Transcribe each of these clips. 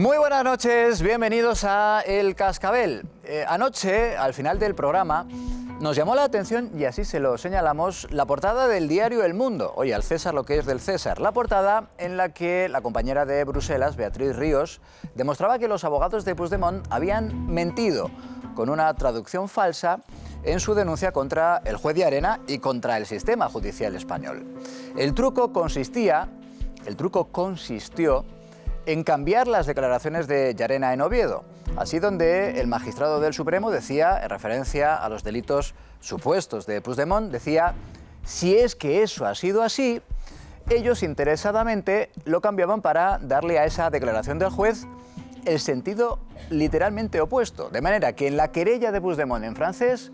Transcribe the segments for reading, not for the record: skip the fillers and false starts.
Muy buenas noches, bienvenidos a El Cascabel. Anoche, al final del programa, nos llamó la atención, y así se lo señalamos, la portada del diario El Mundo. Oye, al César lo que es del César. La portada en la que la compañera de Bruselas, Beatriz Ríos, demostraba que los abogados de Puigdemont habían mentido con una traducción falsa en su denuncia contra el juez Llarena y contra el sistema judicial español. El truco consistió en cambiar las declaraciones de Llarena en Oviedo, así donde el magistrado del Supremo decía, en referencia a los delitos supuestos de Puigdemont, decía: si es que eso ha sido así, ellos interesadamente lo cambiaban para darle a esa declaración del juez el sentido literalmente opuesto, de manera que en la querella de Puigdemont en francés,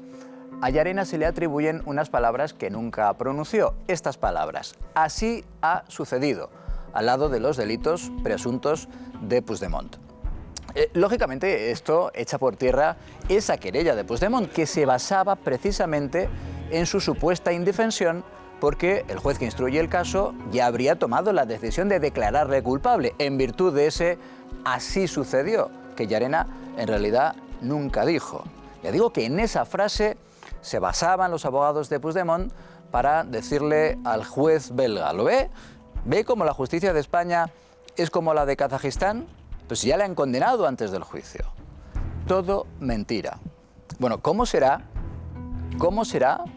a Llarena se le atribuyen unas palabras que nunca pronunció. Estas palabras: así ha sucedido, al lado de los delitos presuntos de Puigdemont. Lógicamente, esto echa por tierra esa querella de Puigdemont, que se basaba precisamente en su supuesta indefensión, porque el juez que instruye el caso ya habría tomado la decisión de declararle culpable, en virtud de ese así sucedió, que Llarena en realidad nunca dijo. Ya digo que en esa frase se basaban los abogados de Puigdemont para decirle al juez belga: ¿lo ve? ¿Ve cómo la justicia de España es como la de Kazajistán? Pues ya le han condenado antes del juicio. Todo mentira. Bueno, ¿cómo será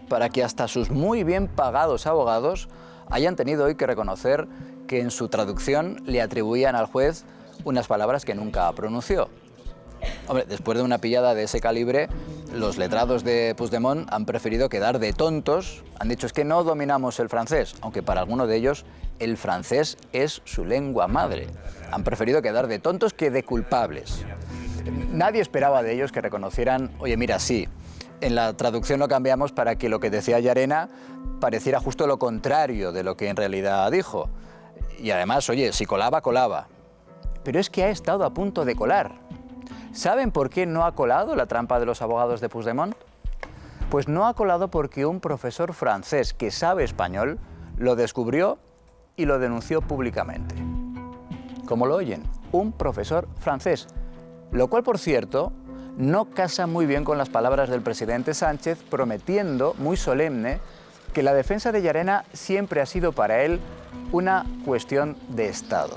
para que hasta sus muy bien pagados abogados hayan tenido hoy que reconocer que en su traducción le atribuían al juez unas palabras que nunca pronunció? Hombre, después de una pillada de ese calibre, los letrados de Puigdemont han preferido quedar de tontos. Han dicho: es que no dominamos el francés, aunque para algunos de ellos el francés es su lengua madre. Han preferido quedar de tontos que de culpables. Nadie esperaba de ellos que reconocieran: oye, mira, sí, en la traducción lo cambiamos para que lo que decía Llarena pareciera justo lo contrario de lo que en realidad dijo. Y además, oye, si colaba, colaba. Pero es que ha estado a punto de colar. ¿Saben por qué no ha colado la trampa de los abogados de Puigdemont? Pues no ha colado porque un profesor francés que sabe español lo descubrió y lo denunció públicamente. ¿Cómo lo oyen? Un profesor francés. Lo cual, por cierto, no casa muy bien con las palabras del presidente Sánchez, prometiendo, muy solemne, que la defensa de Llarena siempre ha sido para él una cuestión de Estado.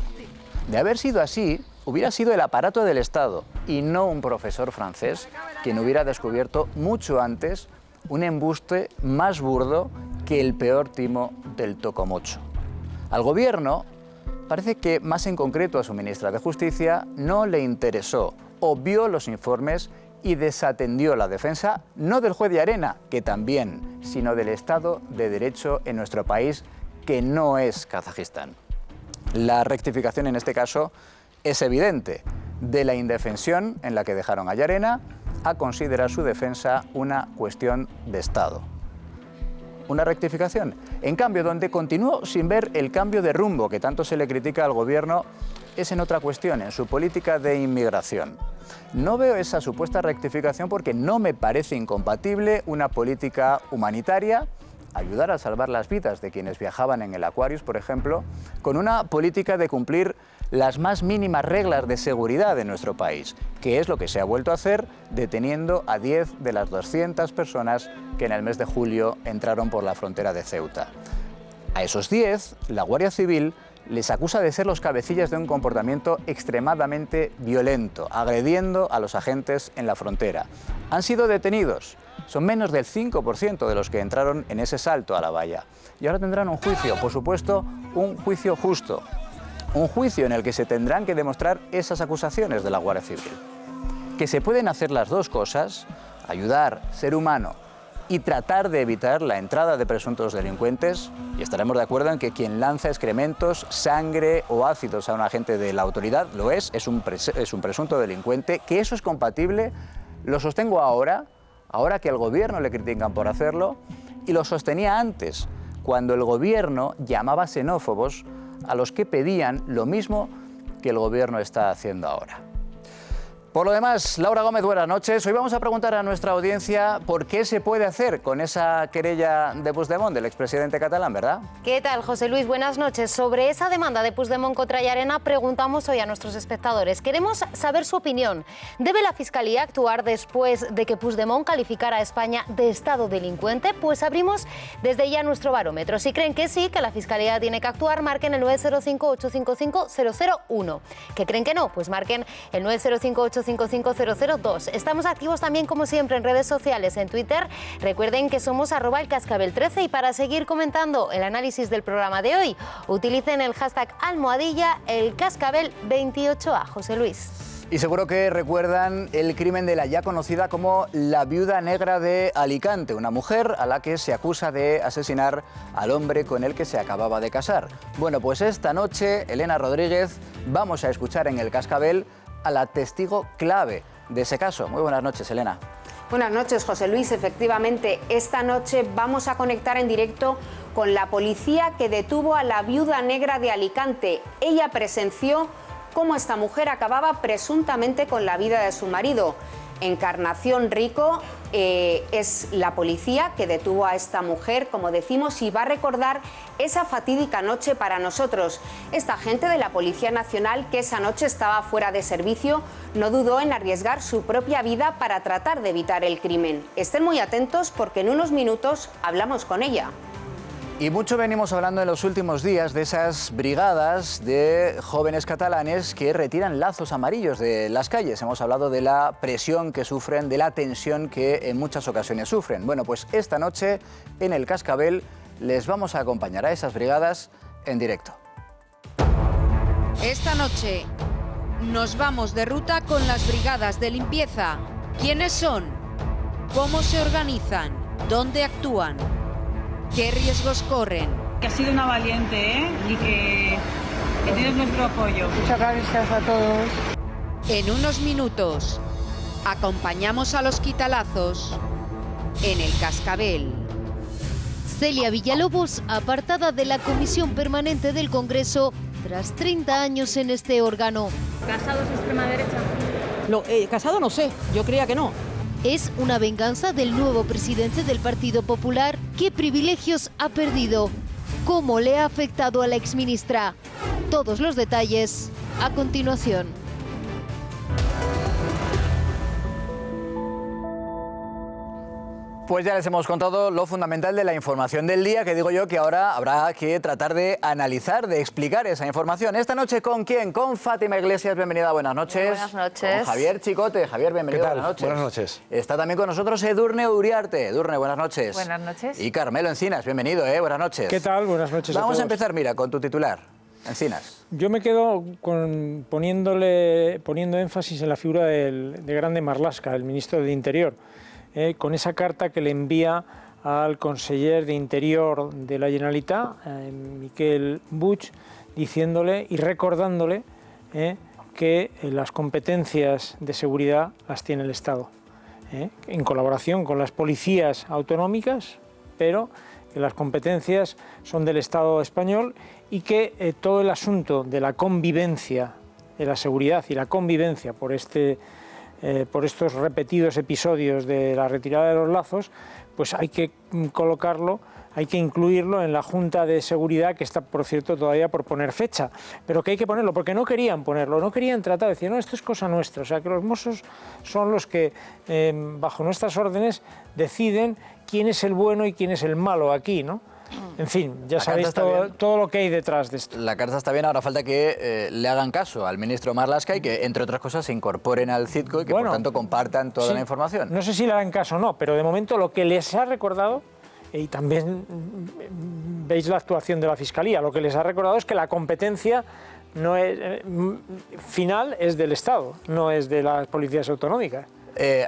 De haber sido así, hubiera sido el aparato del Estado y no un profesor francés quien hubiera descubierto mucho antes un embuste más burdo que el peor timo del tocomocho. Al gobierno, parece que más en concreto a su ministra de Justicia, no le interesó, obvió los informes y desatendió la defensa no del juez Llarena, que también, sino del Estado de Derecho en nuestro país, que no es Kazajistán. La rectificación en este caso es evidente: de la indefensión en la que dejaron a Llarena a considerar su defensa una cuestión de Estado. Una rectificación, en cambio, donde continuó sin ver el cambio de rumbo que tanto se le critica al gobierno es en otra cuestión, en su política de inmigración. No veo esa supuesta rectificación porque no me parece incompatible una política humanitaria, ayudar a salvar las vidas de quienes viajaban en el Aquarius, por ejemplo, con una política de cumplir las más mínimas reglas de seguridad de nuestro país, que es lo que se ha vuelto a hacer deteniendo a 10 de las 200 personas que en el mes de julio entraron por la frontera de Ceuta. A esos 10, la Guardia Civil les acusa de ser los cabecillas de un comportamiento extremadamente violento, agrediendo a los agentes en la frontera. Han sido detenidos. Son menos del 5% de los que entraron en ese salto a la valla. Y ahora tendrán un juicio, por supuesto, un juicio justo. Un juicio en el que se tendrán que demostrar esas acusaciones de la Guardia Civil. Que se pueden hacer las dos cosas: ayudar, ser humano, y tratar de evitar la entrada de presuntos delincuentes. Y estaremos de acuerdo en que quien lanza excrementos, sangre o ácidos a un agente de la autoridad es un presunto delincuente. Que eso es compatible, lo sostengo ahora que al gobierno le critican por hacerlo, y lo sostenía antes, cuando el gobierno llamaba xenófobos a los que pedían lo mismo que el gobierno está haciendo ahora. Por lo demás, Laura Gómez, buenas noches. Hoy vamos a preguntar a nuestra audiencia por qué se puede hacer con esa querella de Puigdemont, del expresidente catalán, ¿verdad? ¿Qué tal, José Luis? Buenas noches. Sobre esa demanda de Puigdemont contra Llarena preguntamos hoy a nuestros espectadores. Queremos saber su opinión. ¿Debe la Fiscalía actuar después de que Puigdemont calificara a España de Estado delincuente? Pues abrimos desde ya nuestro barómetro. Si creen que sí, que la Fiscalía tiene que actuar, marquen el 905-855-001. ¿Que creen que no? Pues marquen el 905-855-002. Estamos activos también, como siempre, en redes sociales, en Twitter. Recuerden que somos @elcascabel13 y para seguir comentando el análisis del programa de hoy, utilicen el hashtag #elcascabel28A. José Luis. Y seguro que recuerdan el crimen de la ya conocida como la viuda negra de Alicante, una mujer a la que se acusa de asesinar al hombre con el que se acababa de casar. Bueno, pues esta noche, Elena Rodríguez, vamos a escuchar en El Cascabel a la testigo clave de ese caso. Muy buenas noches, Elena. Buenas noches, José Luis. Efectivamente, esta noche vamos a conectar en directo con la policía que detuvo a la viuda negra de Alicante. Ella presenció cómo esta mujer acababa presuntamente con la vida de su marido. Encarnación Rico es la policía que detuvo a esta mujer, como decimos, y va a recordar esa fatídica noche para nosotros. Esta agente de la Policía Nacional, que esa noche estaba fuera de servicio, no dudó en arriesgar su propia vida para tratar de evitar el crimen. Estén muy atentos porque en unos minutos hablamos con ella. Y mucho venimos hablando en los últimos días de esas brigadas de jóvenes catalanes que retiran lazos amarillos de las calles. Hemos hablado de la presión que sufren, de la tensión que en muchas ocasiones sufren. Bueno, pues esta noche en El Cascabel les vamos a acompañar a esas brigadas en directo. Esta noche nos vamos de ruta con las brigadas de limpieza. ¿Quiénes son? ¿Cómo se organizan? ¿Dónde actúan? ¿Qué riesgos corren? Que has sido una valiente, y que tienes nuestro apoyo. Muchas gracias a todos. En unos minutos, acompañamos a los quitalazos en El Cascabel. Celia Villalobos, apartada de la Comisión Permanente del Congreso tras 30 años en este órgano. ¿Casados extrema derecha? Casado no sé, yo creía que no. Es una venganza del nuevo presidente del Partido Popular. ¿Qué privilegios ha perdido? ¿Cómo le ha afectado a la exministra? Todos los detalles a continuación. Pues ya les hemos contado lo fundamental de la información del día, que digo yo que ahora habrá que tratar de analizar, de explicar esa información. Esta noche, ¿con quién? Con Fátima Iglesias, bienvenida, buenas noches. Buenas noches. Con Javier Chicote. Javier, bienvenido, ¿Qué tal? buenas noches. Buenas noches. Está también con nosotros Edurne Uriarte. Edurne, buenas noches. Buenas noches. Y Carmelo Encinas, bienvenido, buenas noches. ¿Qué tal? Buenas noches a Vamos todos. a empezar, mira, con tu titular, Encinas. Yo me quedo poniendo énfasis en la figura de Grande Marlaska, el ministro de Interior, con esa carta que le envía al conseller de Interior de la Generalitat, Miquel Puig, diciéndole y recordándole que las competencias de seguridad las tiene el Estado, en colaboración con las policías autonómicas, pero que las competencias son del Estado español y que todo el asunto de la convivencia, de la seguridad y la convivencia por estos repetidos episodios de la retirada de los lazos, pues hay que colocarlo, hay que incluirlo en la Junta de Seguridad, que está, por cierto, todavía por poner fecha, pero que hay que ponerlo, porque no querían ponerlo, no querían tratar de decir, no, esto es cosa nuestra, o sea, que los Mossos son los que, bajo nuestras órdenes, deciden quién es el bueno y quién es el malo aquí, ¿no? En fin, ya sabéis todo lo que hay detrás de esto. La carta está bien, ahora falta que le hagan caso al ministro Marlaska y que, entre otras cosas, se incorporen al CITCO y que, por tanto, compartan toda la información. No sé si le hagan caso o no, pero de momento lo que les ha recordado, y también veis la actuación de la Fiscalía, lo que les ha recordado es que la competencia no es, final es del Estado, no es de las policías autonómicas.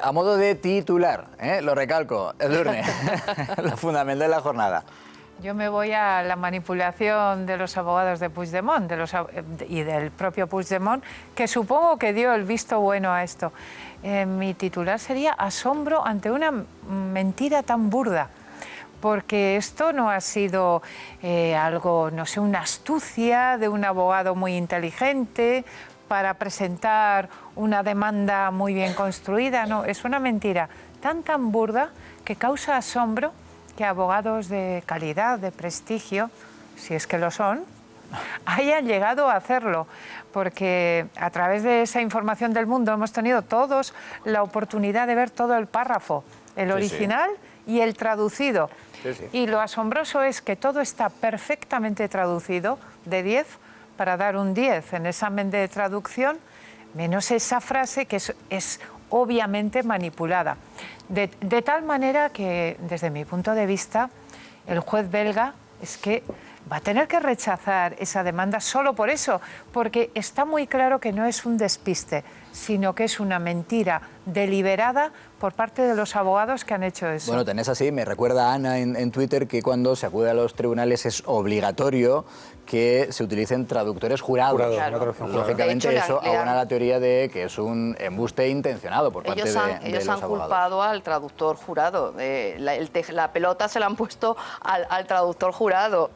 A modo de titular, lo recalco, Edurne, lo fundamental de la jornada. Yo me voy a la manipulación de los abogados de Puigdemont y del propio Puigdemont, que supongo que dio el visto bueno a esto. Mi titular sería asombro ante una mentira tan burda, porque esto no ha sido algo, no sé, una astucia de un abogado muy inteligente para presentar una demanda muy bien construida. No, es una mentira tan burda que causa asombro que abogados de calidad, de prestigio, si es que lo son, hayan llegado a hacerlo, porque a través de esa información del Mundo hemos tenido todos la oportunidad de ver todo el párrafo, el original y el traducido. Y lo asombroso es que todo está perfectamente traducido, de 10, para dar un 10 en examen de traducción, menos esa frase que es obviamente manipulada. De tal manera que, desde mi punto de vista, el juez belga es que va a tener que rechazar esa demanda solo por eso, porque está muy claro que no es un despiste, sino que es una mentira deliberada por parte de los abogados que han hecho eso. Bueno, tenés así, me recuerda Ana en Twitter que cuando se acude a los tribunales es obligatorio que se utilicen traductores jurados. Lógicamente eso abona la teoría de que es un embuste intencionado por parte de los abogados. Ellos han culpado al traductor jurado. La pelota se la han puesto al traductor jurado.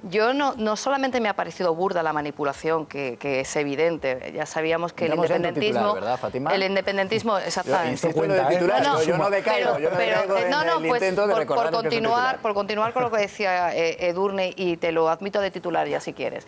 Yo no solamente me ha parecido burda la manipulación, que es evidente. Ya sabíamos que el independentismo... Titular, ¿verdad, Fátima? El independentismo, exactamente. Yo no decaigo, por continuar con lo que decía Edurne, y te lo admito de titular ya si quieres.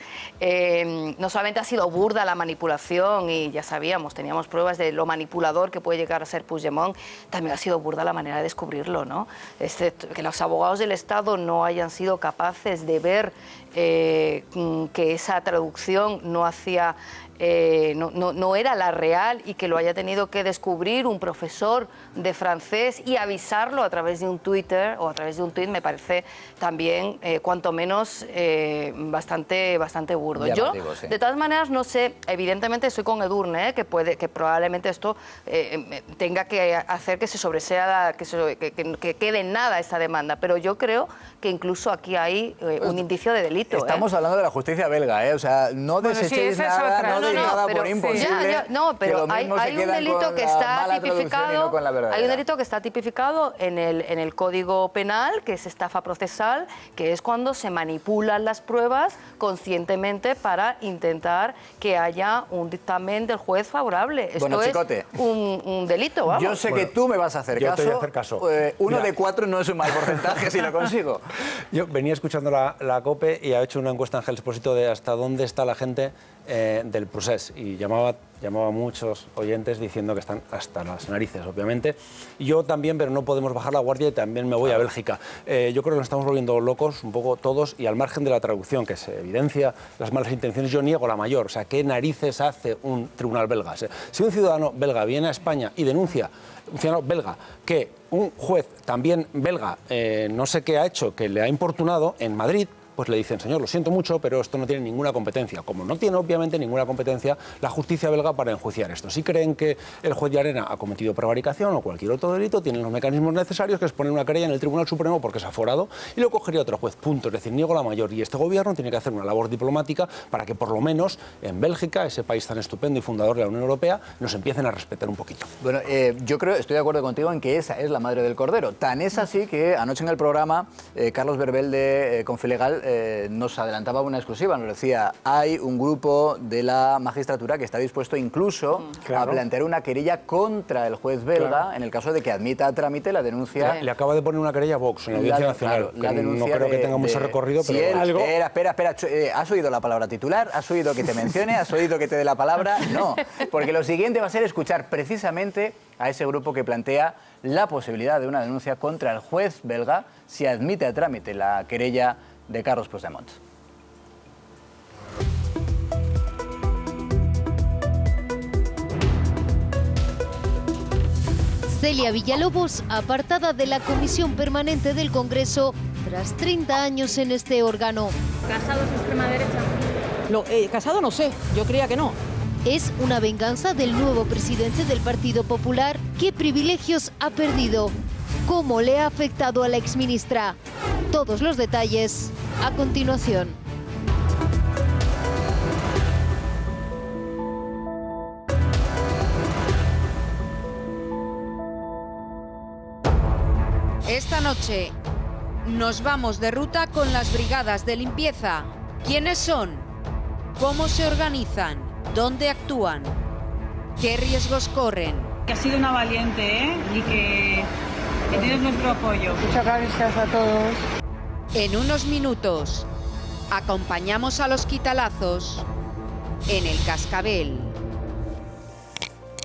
No solamente ha sido burda la manipulación, y ya sabíamos, teníamos pruebas de lo manipulador que puede llegar a ser Puigdemont, también ha sido burda la manera de descubrirlo, ¿no? Que los abogados del Estado no hayan sido capaces de ver que esa traducción no hacía... no era la real, y que lo haya tenido que descubrir un profesor de francés y avisarlo a través de un Twitter o a través de un tweet, me parece también cuanto menos bastante burdo. Yo, de todas maneras, no sé, evidentemente estoy con Edurne, que probablemente esto tenga que hacer que se sobresea, que quede en nada esta demanda, pero yo creo que incluso aquí hay un indicio de delito. Estamos hablando de la justicia belga, o sea, no desechéis nada, por imposible. Pero hay un delito que está tipificado. Hay un delito que está tipificado en el Código Penal, que es estafa procesal, que es cuando se manipulan las pruebas conscientemente para intentar que haya un dictamen del juez favorable. Esto es un delito, vamos. Yo sé que tú me vas a hacer caso. Yo te voy a hacer caso. Uno de 4 no es un mal porcentaje si lo consigo. Yo venía escuchando la COPE y ha hecho una encuesta Ángel Expósito de hasta dónde está la gente del procés, y llamaba a muchos oyentes diciendo que están hasta las narices, obviamente. Y yo también, pero no podemos bajar la guardia, y también me voy a Bélgica. Yo creo que nos estamos volviendo locos un poco todos, y al margen de la traducción, que se evidencia las malas intenciones, yo niego la mayor. O sea, ¿qué narices hace un tribunal belga? Si un ciudadano belga viene a España y denuncia, un ciudadano belga, que un juez también belga, no sé qué ha hecho, que le ha importunado en Madrid, pues le dicen, señor, lo siento mucho, pero esto no tiene ninguna competencia. Como no tiene, obviamente, ninguna competencia la justicia belga para enjuiciar esto. Si creen que el juez Llarena ha cometido prevaricación o cualquier otro delito, tienen los mecanismos necesarios, que es poner una querella en el Tribunal Supremo porque es aforado, y lo cogería otro juez, punto. Es decir, niego la mayor. Y este gobierno tiene que hacer una labor diplomática para que, por lo menos, en Bélgica, ese país tan estupendo y fundador de la Unión Europea, nos empiecen a respetar un poquito. Bueno, yo estoy de acuerdo contigo en que esa es la madre del cordero. Tan es así que anoche en el programa, Carlos Berbel de Confilegal nos adelantaba una exclusiva, nos decía, hay un grupo de la magistratura que está dispuesto incluso a plantear una querella contra el juez belga en el caso de que admita a trámite la denuncia. Le acaba de poner una querella a Vox en la Audiencia Nacional. La denuncia no creo que tenga mucho recorrido, si pero algo... Espera, ¿has oído la palabra titular? ¿Has oído que te mencione? ¿Has oído que te dé la palabra? No, porque lo siguiente va a ser escuchar precisamente a ese grupo que plantea la posibilidad de una denuncia contra el juez belga si admite a trámite la querella de Carlos Puigdemont. Celia Villalobos, apartada de la Comisión Permanente del Congreso tras 30 años en este órgano. ¿Casado es extrema derecha? Casado no sé, yo creía que no. Es una venganza del nuevo presidente del Partido Popular. ¿Qué privilegios ha perdido? ¿Cómo le ha afectado a la exministra? Todos los detalles a continuación. Esta noche nos vamos de ruta con las brigadas de limpieza. ¿Quiénes son? ¿Cómo se organizan? ¿Dónde actúan? ¿Qué riesgos corren? Que ha sido una valiente, ¿eh? Y que tienes nuestro apoyo. Muchas gracias a todos. En unos minutos, acompañamos a los quitalazos en el Cascabel.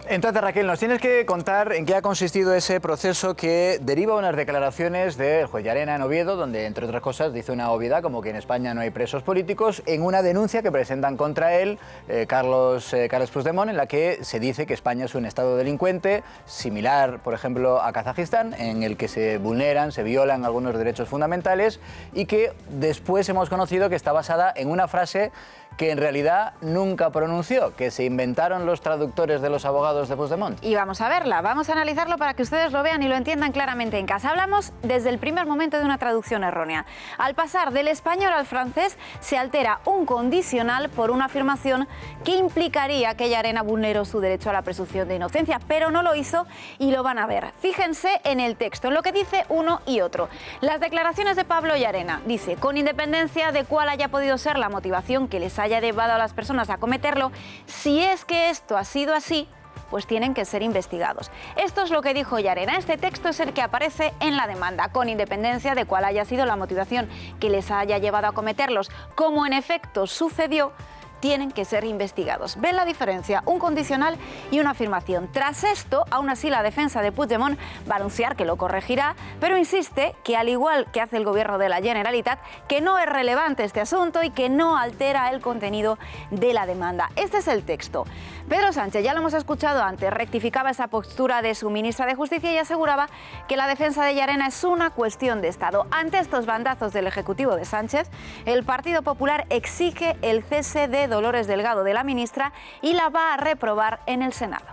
Entonces, Raquel, nos tienes que contar en qué ha consistido ese proceso que deriva unas declaraciones del juez Llarena en Oviedo, donde, entre otras cosas, dice una obviedad como que en España no hay presos políticos, en una denuncia que presentan contra él Carles Puigdemont, en la que se dice que España es un estado delincuente, similar, por ejemplo, a Kazajistán, en el que se vulneran, se violan algunos derechos fundamentales, y que después hemos conocido que está basada en una frase que en realidad nunca pronunció, que se inventaron los traductores de los abogados de Puigdemont. Y vamos a verla, vamos a analizarlo para que ustedes lo vean y lo entiendan claramente en casa. Hablamos desde el primer momento de una traducción errónea. Al pasar del español al francés se altera un condicional por una afirmación que implicaría que Llarena vulneró su derecho a la presunción de inocencia, pero no lo hizo y lo van a ver. Fíjense en el texto, en lo que dice uno y otro. Las declaraciones de Pablo Llarena, dice, con independencia de cuál haya podido ser la motivación que les haya llevado a las personas a cometerlo, si es que esto ha sido así, pues tienen que ser investigados. Esto es lo que dijo Llarena. Este texto es el que aparece en la demanda, con independencia de cuál haya sido la motivación que les haya llevado a cometerlos. Como en efecto sucedió, tienen que ser investigados. ¿Ven la diferencia? Un condicional y una afirmación. Tras esto, aún así la defensa de Puigdemont va a anunciar que lo corregirá, pero insiste que, al igual que hace el gobierno de la Generalitat, que no es relevante este asunto y que no altera el contenido de la demanda. Este es el texto. Pedro Sánchez, ya lo hemos escuchado antes, rectificaba esa postura de su ministra de Justicia y aseguraba que la defensa de Llarena es una cuestión de Estado. Ante estos bandazos del Ejecutivo de Sánchez, el Partido Popular exige el cese de Dolores Delgado, de la ministra, y la va a reprobar en el Senado.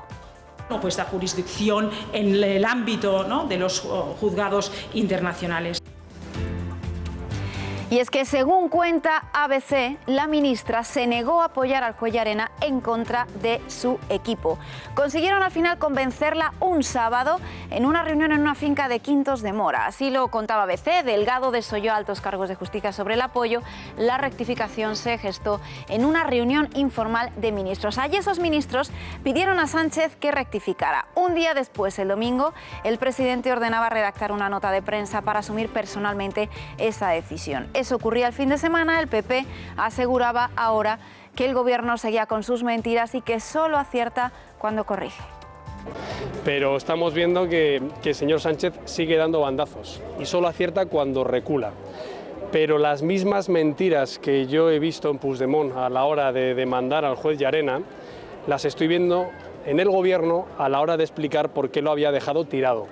Pues la jurisdicción en el ámbito, ¿no?, de los juzgados internacionales. Y es que, según cuenta ABC, la ministra se negó a apoyar al juez Llarena en contra de su equipo. Consiguieron al final convencerla un sábado en una reunión en una finca de Quintos de Mora. Así lo contaba ABC. Delgado desoyó a altos cargos de justicia sobre el apoyo. La rectificación se gestó en una reunión informal de ministros. Allí esos ministros pidieron a Sánchez que rectificara. Un día después, el domingo, el presidente ordenaba redactar una nota de prensa para asumir personalmente esa decisión. Eso ocurría el fin de semana. El PP aseguraba ahora que el gobierno seguía con sus mentiras y que solo acierta cuando corrige. Pero estamos viendo que el señor Sánchez sigue dando bandazos y solo acierta cuando recula. Pero las mismas mentiras que yo he visto en Puigdemont a la hora de demandar al juez Llarena, las estoy viendo en el gobierno a la hora de explicar por qué lo había dejado tirado.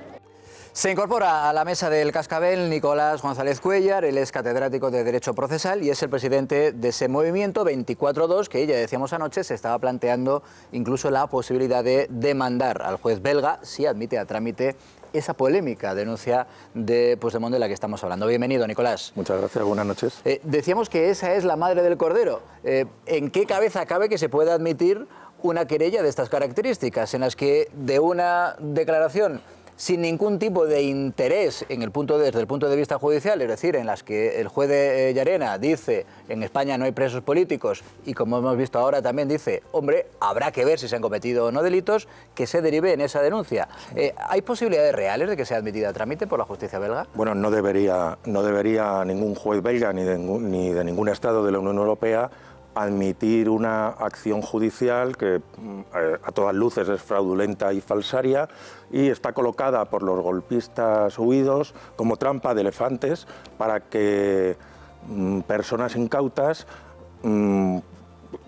Se incorpora a la mesa del Cascabel Nicolás González Cuéllar. Él es catedrático de Derecho Procesal y es el presidente de ese movimiento 24-2 que, ya decíamos anoche, se estaba planteando incluso la posibilidad de demandar al juez belga si admite a trámite esa polémica denuncia de Puigdemont de la que estamos hablando. Bienvenido, Nicolás. Muchas gracias, buenas noches. Decíamos que esa es la madre del cordero. ¿En qué cabeza cabe que se pueda admitir una querella de estas características, en las que de una declaración sin ningún tipo de interés desde el punto de vista judicial, es decir, en las que el juez de Llarena dice en España no hay presos políticos y, como hemos visto ahora, también dice, hombre, habrá que ver si se han cometido o no delitos, que se derive en esa denuncia? ¿Hay posibilidades reales de que sea admitida a trámite por la justicia belga? Bueno, no debería ningún juez belga ni de ningún Estado de la Unión Europea admitir una acción judicial que a todas luces es fraudulenta y falsaria y está colocada por los golpistas huidos como trampa de elefantes para que personas incautas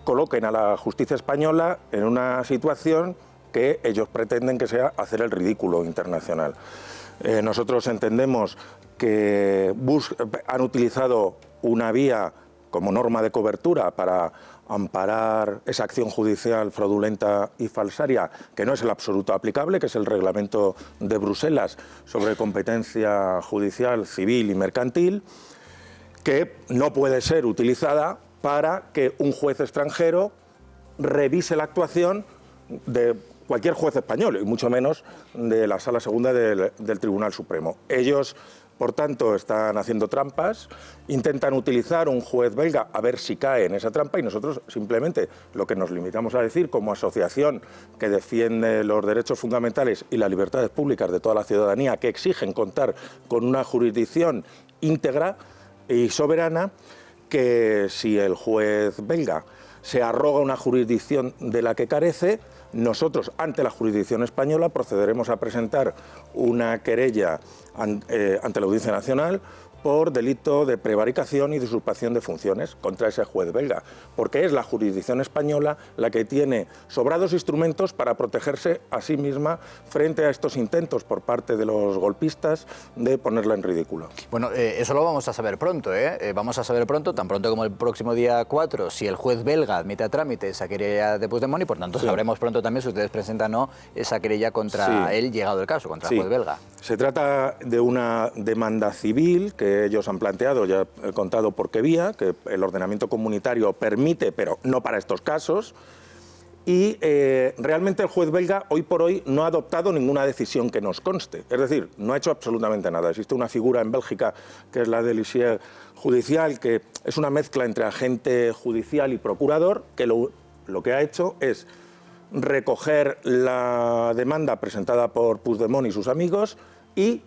coloquen a la justicia española en una situación que ellos pretenden que sea hacer el ridículo internacional. Nosotros entendemos que han utilizado una vía como norma de cobertura para amparar esa acción judicial fraudulenta y falsaria, que no es el absoluto aplicable, que es el reglamento de Bruselas sobre competencia judicial, civil y mercantil, que no puede ser utilizada para que un juez extranjero revise la actuación de cualquier juez español, y mucho menos de la Sala Segunda del Tribunal Supremo. Ellos, por tanto, están haciendo trampas, intentan utilizar un juez belga a ver si cae en esa trampa, y nosotros simplemente lo que nos limitamos a decir como asociación que defiende los derechos fundamentales y las libertades públicas de toda la ciudadanía, que exigen contar con una jurisdicción íntegra y soberana, que si el juez belga se arroga una jurisdicción de la que carece, nosotros, ante la jurisdicción española, procederemos a presentar una querella ante la Audiencia Nacional por delito de prevaricación y de usurpación de funciones contra ese juez belga, porque es la jurisdicción española la que tiene sobrados instrumentos para protegerse a sí misma frente a estos intentos por parte de los golpistas de ponerla en ridículo. Bueno, eso lo vamos a saber pronto, ¿eh? Vamos a saber pronto, tan pronto como el próximo día 4, si el juez belga admite a trámite esa querella de Puigdemont, y por tanto sabremos pronto también si ustedes presentan o no esa querella contra él, llegado el caso, contra el juez belga. Se trata de una demanda civil que ellos han planteado, ya he contado por qué vía, que el ordenamiento comunitario permite, pero no para estos casos, y realmente el juez belga hoy por hoy no ha adoptado ninguna decisión que nos conste, es decir, no ha hecho absolutamente nada. Existe una figura en Bélgica que es la del huissier judicial, que es una mezcla entre agente judicial y procurador, que lo que ha hecho es recoger la demanda presentada por Puigdemont y sus amigos y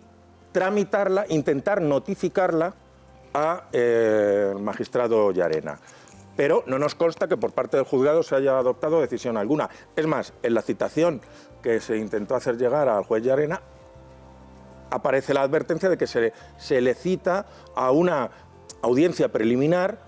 tramitarla, intentar notificarla al magistrado Llarena. Pero no nos consta que por parte del juzgado se haya adoptado decisión alguna. Es más, en la citación que se intentó hacer llegar al juez Llarena aparece la advertencia de que se le cita a una audiencia preliminar,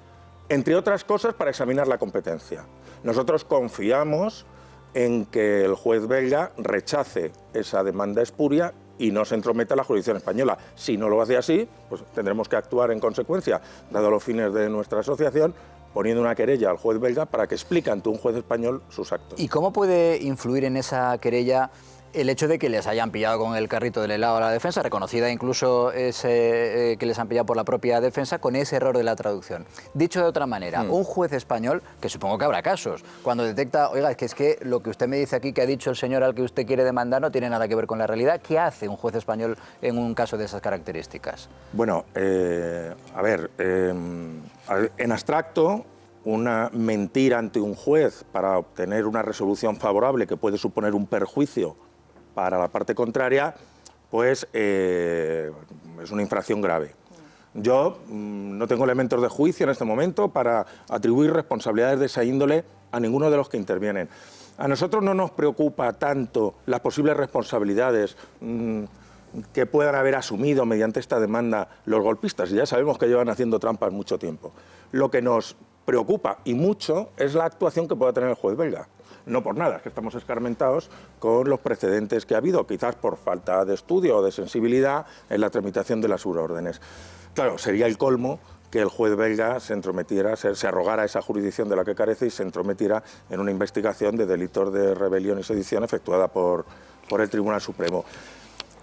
entre otras cosas, para examinar la competencia. Nosotros confiamos en que el juez belga rechace esa demanda espuria y no se entrometa la jurisdicción española. Si no lo hace así, pues tendremos que actuar en consecuencia, dado los fines de nuestra asociación, poniendo una querella al juez belga para que explique ante un juez español sus actos. ¿Y cómo puede influir en esa querella el hecho de que les hayan pillado con el carrito del helado a la defensa, reconocida incluso que les han pillado por la propia defensa, con ese error de la traducción? Dicho de otra manera, un juez español, que supongo que habrá casos, cuando detecta, oiga, es que lo que usted me dice aquí que ha dicho el señor al que usted quiere demandar no tiene nada que ver con la realidad, ¿qué hace un juez español en un caso de esas características? Bueno, a ver, en abstracto, una mentira ante un juez para obtener una resolución favorable que puede suponer un perjuicio para la parte contraria, pues es una infracción grave. Yo no tengo elementos de juicio en este momento para atribuir responsabilidades de esa índole a ninguno de los que intervienen. A nosotros no nos preocupa tanto las posibles responsabilidades que puedan haber asumido mediante esta demanda los golpistas. Ya sabemos que llevan haciendo trampas mucho tiempo. Lo que nos preocupa, y mucho, es la actuación que pueda tener el juez belga. No por nada, es que estamos escarmentados con los precedentes que ha habido, quizás por falta de estudio o de sensibilidad en la tramitación de las subórdenes. Claro, sería el colmo que el juez belga se entrometiera, se arrogara esa jurisdicción de la que carece y se entrometiera en una investigación de delitos de rebelión y sedición efectuada por el Tribunal Supremo.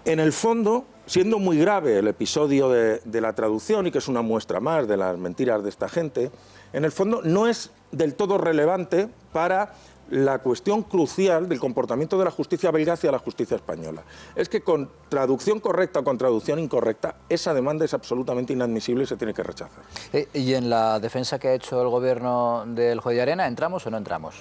En el fondo, siendo muy grave el episodio de la traducción, y que es una muestra más de las mentiras de esta gente, en el fondo no es del todo relevante para la cuestión crucial del comportamiento de la justicia belga hacia la justicia española. Es que con traducción correcta o con traducción incorrecta, esa demanda es absolutamente inadmisible y se tiene que rechazar. ¿Y en la defensa que ha hecho el gobierno del juez Llarena, entramos o no entramos?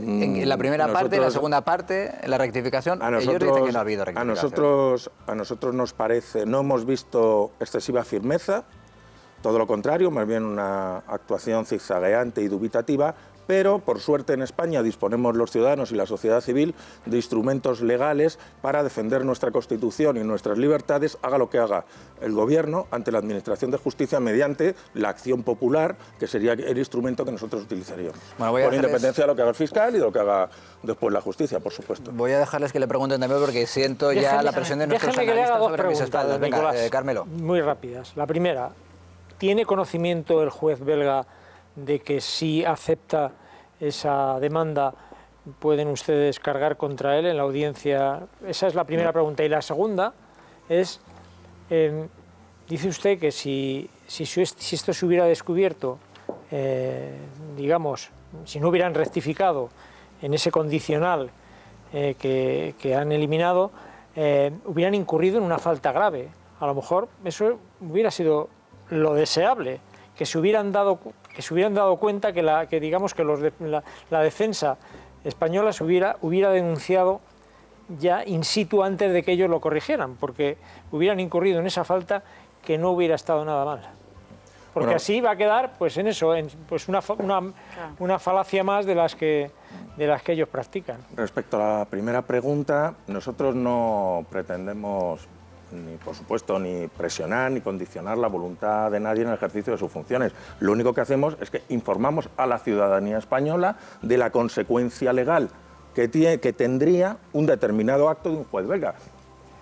En la primera parte, en la segunda parte, en la rectificación, ellos dicen que no ha habido rectificación. A nosotros nos parece, no hemos visto excesiva firmeza, todo lo contrario, más bien una actuación zigzagueante y dubitativa, pero por suerte en España disponemos los ciudadanos y la sociedad civil de instrumentos legales para defender nuestra Constitución y nuestras libertades, haga lo que haga el Gobierno ante la Administración de Justicia mediante la acción popular, que sería el instrumento que nosotros utilizaríamos. Bueno, con independencia de lo que haga el fiscal y de lo que haga después la justicia, por supuesto. Voy a dejarles que le pregunten también porque siento ya la presión de nuestros analistas sobre mis espaldas. Venga, Carmelo. Muy rápidas. La primera, ¿tiene conocimiento el juez belga de que si acepta esa demanda pueden ustedes cargar contra él en la audiencia? Esa es la primera pregunta. Y la segunda es, dice usted que si esto se hubiera descubierto, digamos, si no hubieran rectificado en ese condicional que han eliminado, hubieran incurrido en una falta grave. A lo mejor eso hubiera sido lo deseable, que se hubieran dado cuenta que la defensa española se hubiera denunciado ya in situ antes de que ellos lo corrigieran, porque hubieran incurrido en esa falta que no hubiera estado nada mal. Porque bueno, así va a quedar pues en eso, pues una falacia más de las que ellos practican. Respecto a la primera pregunta, nosotros no pretendemos ni, por supuesto, ni presionar ni condicionar la voluntad de nadie en el ejercicio de sus funciones. Lo único que hacemos es que informamos a la ciudadanía española de la consecuencia legal que tendría un determinado acto de un juez belga.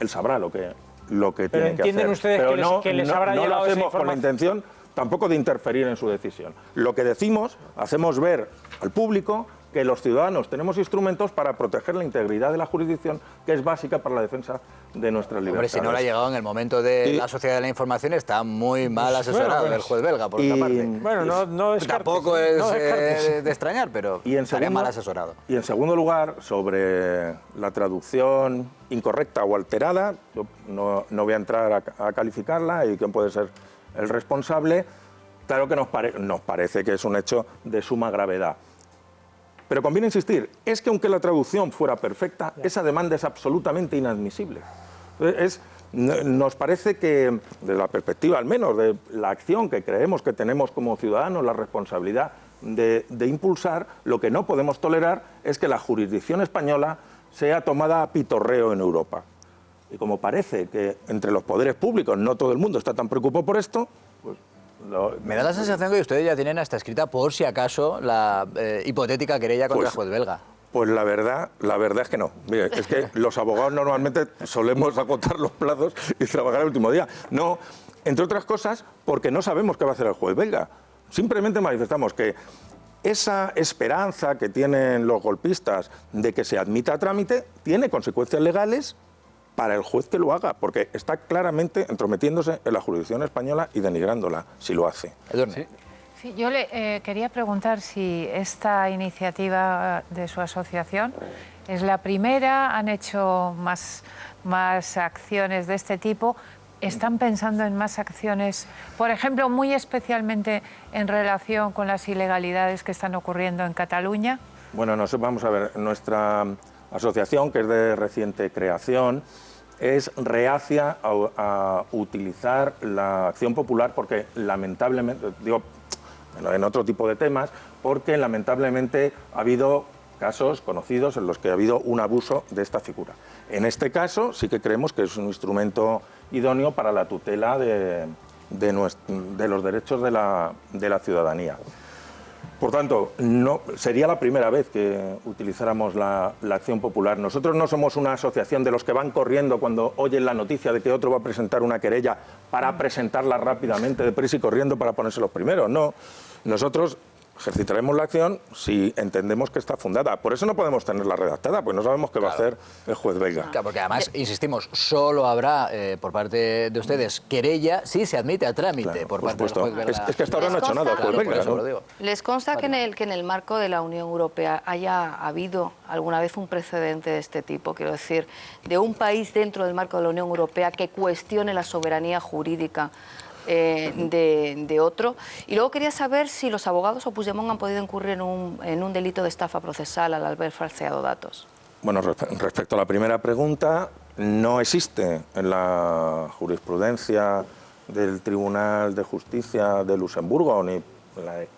Él sabrá lo que tiene que hacer. Pero entienden ustedes que les habrá llegado esa información. No lo hacemos con la intención tampoco de interferir en su decisión. Lo que decimos, hacemos ver al público que los ciudadanos tenemos instrumentos para proteger la integridad de la jurisdicción, que es básica para la defensa de nuestras libertades. Hombre, si no le ha llegado en el momento de la sociedad de la información, está muy mal asesorado el juez belga, por otra parte. Bueno, no descartes, tampoco es de extrañar, pero estaría mal asesorado. Y en segundo lugar, sobre la traducción incorrecta o alterada, yo no voy a entrar a calificarla y quién puede ser el responsable. Claro que nos parece que es un hecho de suma gravedad. Pero conviene insistir, es que aunque la traducción fuera perfecta, esa demanda es absolutamente inadmisible. Nos parece que, desde la perspectiva al menos de la acción que creemos que tenemos como ciudadanos, la responsabilidad de impulsar, lo que no podemos tolerar es que la jurisdicción española sea tomada a pitorreo en Europa. Y como parece que entre los poderes públicos no todo el mundo está tan preocupado por esto, pues me da la sensación que ustedes ya tienen hasta escrita, por si acaso, la hipotética querella contra el juez belga. Pues la verdad es que no. Mire, es que los abogados normalmente solemos agotar los plazos y trabajar el último día. No, entre otras cosas, porque no sabemos qué va a hacer el juez belga. Simplemente manifestamos que esa esperanza que tienen los golpistas de que se admita a trámite tiene consecuencias legales para el juez que lo haga, porque está claramente entrometiéndose en la jurisdicción española y denigrándola, si lo hace. Sí, yo le quería preguntar si esta iniciativa de su asociación es la primera, han hecho más acciones de este tipo, ¿están pensando en más acciones, por ejemplo, muy especialmente en relación con las ilegalidades que están ocurriendo en Cataluña? Bueno, vamos a ver, nuestra asociación, que es de reciente creación, es reacia a utilizar la acción popular porque lamentablemente, en otro tipo de temas, porque lamentablemente ha habido casos conocidos en los que ha habido un abuso de esta figura. En este caso sí que creemos que es un instrumento idóneo para la tutela de los derechos de la ciudadanía. Por tanto, no sería la primera vez que utilizáramos la acción popular. Nosotros no somos una asociación de los que van corriendo cuando oyen la noticia de que otro va a presentar una querella para presentarla rápidamente, deprisa y corriendo para ponerse los primeros. No, nosotros ejercitaremos la acción si entendemos que está fundada. Por eso no podemos tenerla redactada, pues no sabemos qué va a hacer el juez belga. Claro, porque además, insistimos, solo habrá por parte de ustedes querella si se admite a trámite por parte del juez belga. Es que hasta ahora no ha hecho nada el juez belga, ¿no? ¿Les consta que en el marco de la Unión Europea haya habido alguna vez un precedente de este tipo? Quiero decir, de un país dentro del marco de la Unión Europea que cuestione la soberanía jurídica de otro. Y luego quería saber si los abogados o Puigdemont han podido incurrir en un delito de estafa procesal al haber falseado datos. Bueno, respecto a la primera pregunta, no existe en la jurisprudencia del Tribunal de Justicia de Luxemburgo ni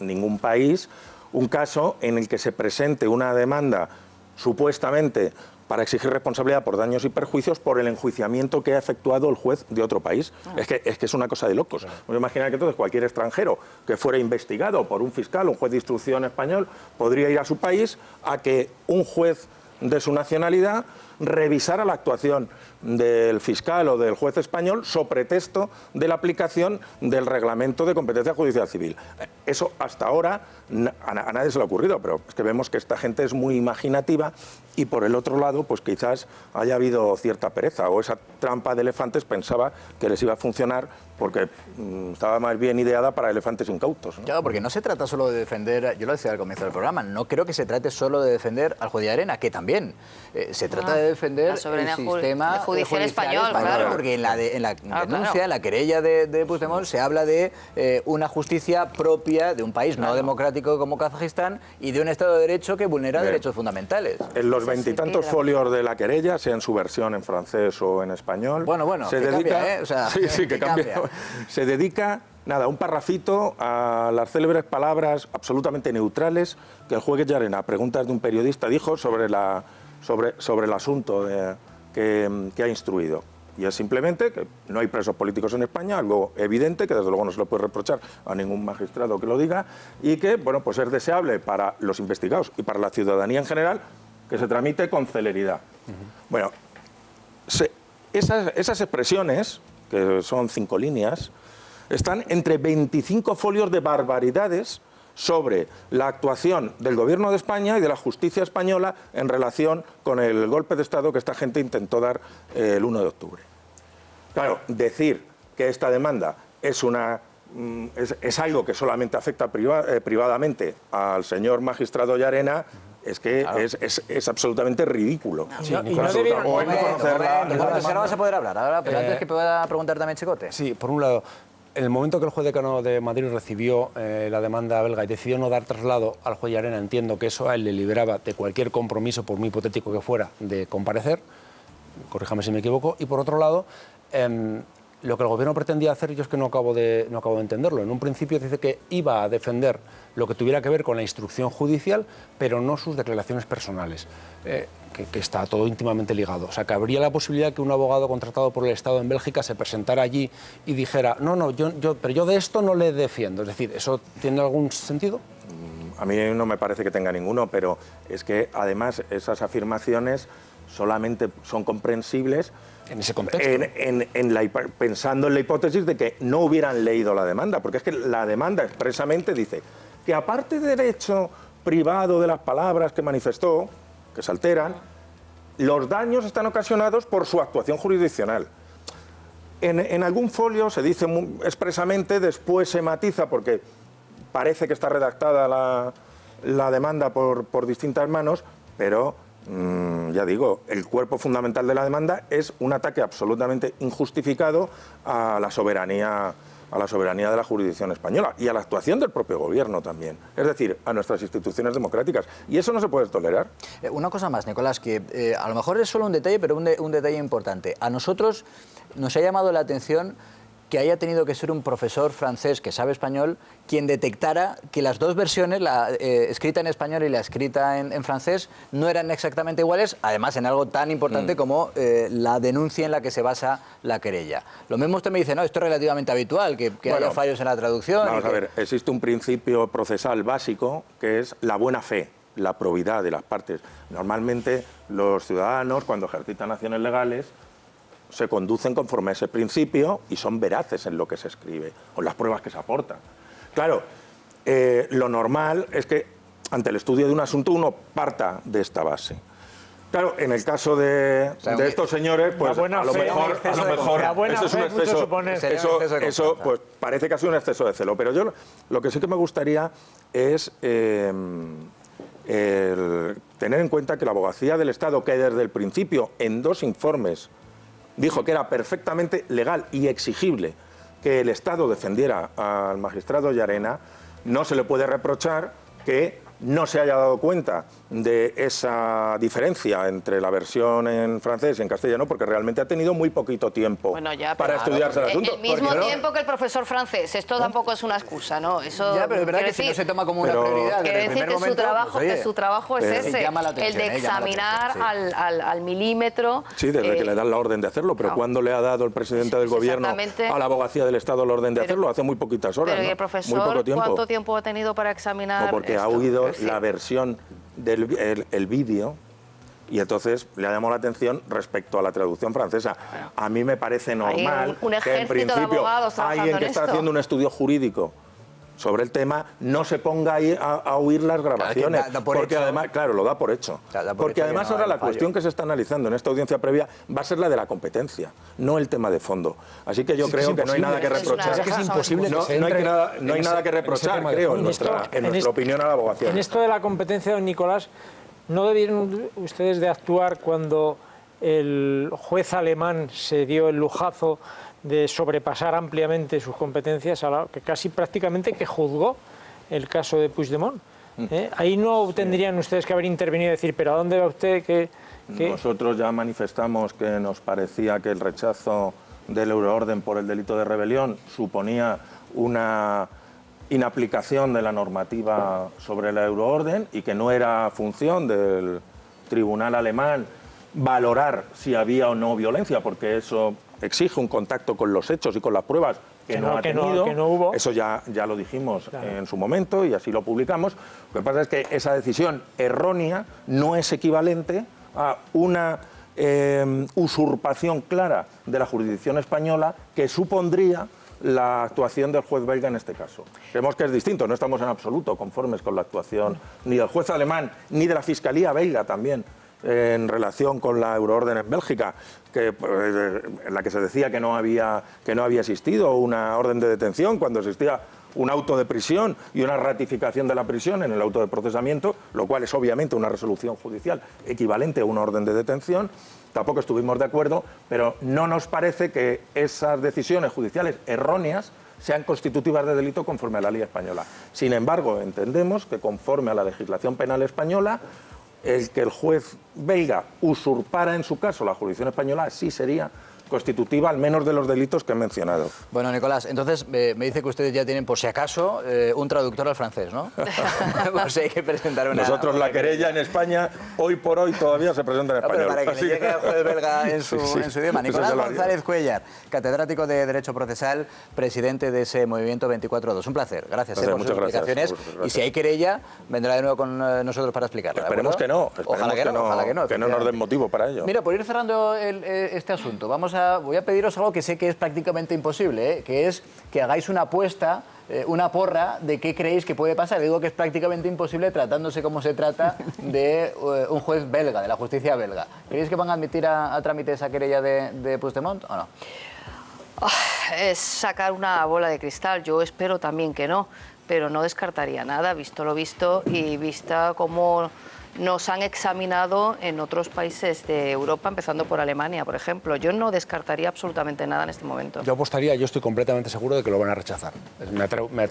ningún país un caso en el que se presente una demanda supuestamente para exigir responsabilidad por daños y perjuicios por el enjuiciamiento que ha efectuado el juez de otro país. Es que es una cosa de locos. Claro. Imaginar que entonces cualquier extranjero que fuera investigado por un fiscal, un juez de instrucción español, podría ir a su país a que un juez de su nacionalidad revisara la actuación del fiscal o del juez español sobre pretexto de la aplicación del reglamento de competencia judicial civil. Eso hasta ahora a nadie se le ha ocurrido, pero es que vemos que esta gente es muy imaginativa y por el otro lado, pues quizás haya habido cierta pereza o esa trampa de elefantes pensaba que les iba a funcionar porque estaba más bien ideada para elefantes incautos, ¿no? Claro, porque no se trata solo de defender, yo lo decía al comienzo del programa, no creo que se trate solo de defender al juez de Llarena, que también. Se trata de defender el sistema judicial español, claro. Porque en la denuncia, en la querella de Puigdemont, se habla de una justicia propia de un país no democrático como Kazajistán y de un Estado de Derecho que vulnera derechos fundamentales. En los veintitantos folios de la querella, sea en su versión en francés o en español, se dedica, cambia, O sea, sí, que cambia. Se dedica, un parrafito a las célebres palabras absolutamente neutrales que el juez Llarena, a preguntas de un periodista, dijo sobre el asunto que ha instruido. Y es simplemente que no hay presos políticos en España, algo evidente, que desde luego no se lo puede reprochar a ningún magistrado que lo diga, y que, pues es deseable para los investigados y para la ciudadanía en general que se tramite con celeridad. Bueno, esas expresiones, que son 5 líneas, están entre 25 folios de barbaridades sobre la actuación del Gobierno de España y de la justicia española en relación con el golpe de Estado que esta gente intentó dar el 1 de octubre. Claro, decir que esta demanda es algo que solamente afecta privadamente al señor magistrado Llarena es que es absolutamente ridículo. Ahora vas a poder hablar, pero antes que pueda preguntar también Chicote. Sí, por un lado, en el momento que el juez decano de Madrid recibió la demanda belga y decidió no dar traslado al juez Llarena, entiendo que eso a él le liberaba de cualquier compromiso, por muy hipotético que fuera, de comparecer, corríjame si me equivoco, y por otro lado, lo que el Gobierno pretendía hacer, yo es que no acabo de entenderlo. En un principio dice que iba a defender lo que tuviera que ver con la instrucción judicial, pero no sus declaraciones personales, que está todo íntimamente ligado. O sea, que habría la posibilidad que un abogado contratado por el Estado en Bélgica se presentara allí y dijera, pero yo de esto no le defiendo. Es decir, ¿eso tiene algún sentido? A mí no me parece que tenga ninguno, pero es que además esas afirmaciones solamente son comprensibles en ese contexto, pensando en la hipótesis de que no hubieran leído la demanda, porque es que la demanda expresamente dice que aparte del derecho privado de las palabras que manifestó, que se alteran, los daños están ocasionados por su actuación jurisdiccional. En algún folio se dice expresamente, después se matiza porque parece que está redactada la demanda por distintas manos, pero ya digo, el cuerpo fundamental de la demanda es un ataque absolutamente injustificado a la soberanía de la jurisdicción española y a la actuación del propio Gobierno también, es decir, a nuestras instituciones democráticas. Y eso no se puede tolerar. Una cosa más, Nicolás, que a lo mejor es solo un detalle, pero un detalle importante. A nosotros nos ha llamado la atención que haya tenido que ser un profesor francés que sabe español quien detectara que las dos versiones, la escrita en español y la escrita en francés, no eran exactamente iguales, además en algo tan importante como la denuncia en la que se basa la querella. Lo mismo usted me dice, no, esto es relativamente habitual, que haya fallos en la traducción. Vamos a ver, existe un principio procesal básico que es la buena fe, la probidad de las partes. Normalmente los ciudadanos, cuando ejercitan acciones legales, se conducen conforme a ese principio y son veraces en lo que se escribe, o las pruebas que se aportan. Claro, lo normal es que ante el estudio de un asunto uno parta de esta base. Claro, en el caso de estos señores, pues a lo mejor eso es un exceso, eso pues parece que ha sido un exceso de celo. Pero yo lo que sí que me gustaría es tener en cuenta que la Abogacía del Estado, que desde el principio en 2 informes dijo que era perfectamente legal y exigible que el Estado defendiera al magistrado Llarena, no se le puede reprochar que no se haya dado cuenta de esa diferencia entre la versión en francés y en castellano, porque realmente ha tenido muy poquito tiempo para estudiarse el asunto. El mismo tiempo que el profesor francés, esto tampoco es una excusa, ¿no? Eso, pero es verdad que si no se toma como una prioridad. Quiere decir que su trabajo es ese, el de examinar al milímetro. Sí, desde que le dan la orden de hacerlo, pero ¿cuándo le ha dado el presidente del Gobierno a la Abogacía del Estado la orden de hacerlo? Hace muy poquitas horas. Pero el profesor, ¿cuánto tiempo ha tenido para examinar? Porque ha oído la versión del vídeo Y entonces le ha llamado la atención respecto a la traducción francesa. A mí me parece normal un que en ejército de principio abogados trabajando alguien que en está esto. haciendo un estudio jurídico sobre el tema no se ponga ahí a oír las grabaciones, Claro, que da por porque hecho. además, claro, lo da por hecho. Claro, da por Porque hecho que además no ahora hay la fallo. cuestión que se está analizando en esta audiencia previa va a ser la de la competencia, no el tema de fondo. Así que yo creo que no hay nada que reprochar. Es imposible que se no hay entre nada, no hay en nada ese- que en ese reprochar, tema de creo, fondo. en nuestra opinión a la abogacía. En esto de la competencia, don Nicolás, ¿no debieron ustedes de actuar cuando el juez alemán se dio el lujazo de sobrepasar ampliamente sus competencias, que casi prácticamente que juzgó el caso de Puigdemont? Ahí no tendrían ustedes que haber intervenido y decir, pero ¿a dónde va usted? ¿Qué? Nosotros ya manifestamos que nos parecía que el rechazo del euroorden por el delito de rebelión suponía una inaplicación de la normativa sobre la euroorden y que no era función del tribunal alemán valorar si había o no violencia, porque eso exige un contacto con los hechos y con las pruebas que no ha tenido. que no hubo. Eso ya lo dijimos Claro. en su momento y así lo publicamos. Lo que pasa es que esa decisión errónea no es equivalente a una usurpación clara de la jurisdicción española que supondría la actuación del juez belga en este caso. Creemos que es distinto, no estamos en absoluto conformes con la actuación ni del juez alemán ni de la Fiscalía belga también en relación con la euroorden en Bélgica, en la que se decía que no había existido una orden de detención cuando existía un auto de prisión y una ratificación de la prisión en el auto de procesamiento, lo cual es obviamente una resolución judicial equivalente a una orden de detención. Tampoco estuvimos de acuerdo, pero no nos parece que esas decisiones judiciales erróneas sean constitutivas de delito conforme a la ley española. Sin embargo, entendemos que conforme a la legislación penal española, el que el juez belga usurpara en su caso la jurisdicción española sí sería constitutiva al menos de los delitos que he mencionado. Bueno, Nicolás, entonces me dice que ustedes ya tienen, por si acaso, un traductor al francés, ¿no? Por si hay que presentar una... Nosotros la querella en España, hoy por hoy, todavía se presenta en No, español. pero para que le llegue al juez belga en su idioma. Nicolás Eso ya lo González Cuéllar, catedrático de Derecho Procesal, presidente de ese movimiento 24-2. Un placer. Gracias por sus Muchas gracias. explicaciones. Gracias. Y si hay querella, vendrá de nuevo con nosotros para explicarla. ¿de Esperemos que acuerdo? no. Ojalá que no. Que no nos den motivo para ello. Mira, por ir cerrando este asunto, voy a pediros algo que sé que es prácticamente imposible, que es que hagáis una apuesta, una porra de qué creéis que puede pasar. Digo que es prácticamente imposible tratándose como se trata de un juez belga, de la justicia belga. ¿Creéis que van a admitir a trámite esa querella de Puigdemont o no? Es sacar una bola de cristal. Yo espero también que no, pero no descartaría nada, visto lo visto y vista cómo nos han examinado en otros países de Europa, empezando por Alemania, por ejemplo. Yo no descartaría absolutamente nada en este momento. Yo apostaría, yo estoy completamente seguro de que lo van a rechazar. Me atrevo, me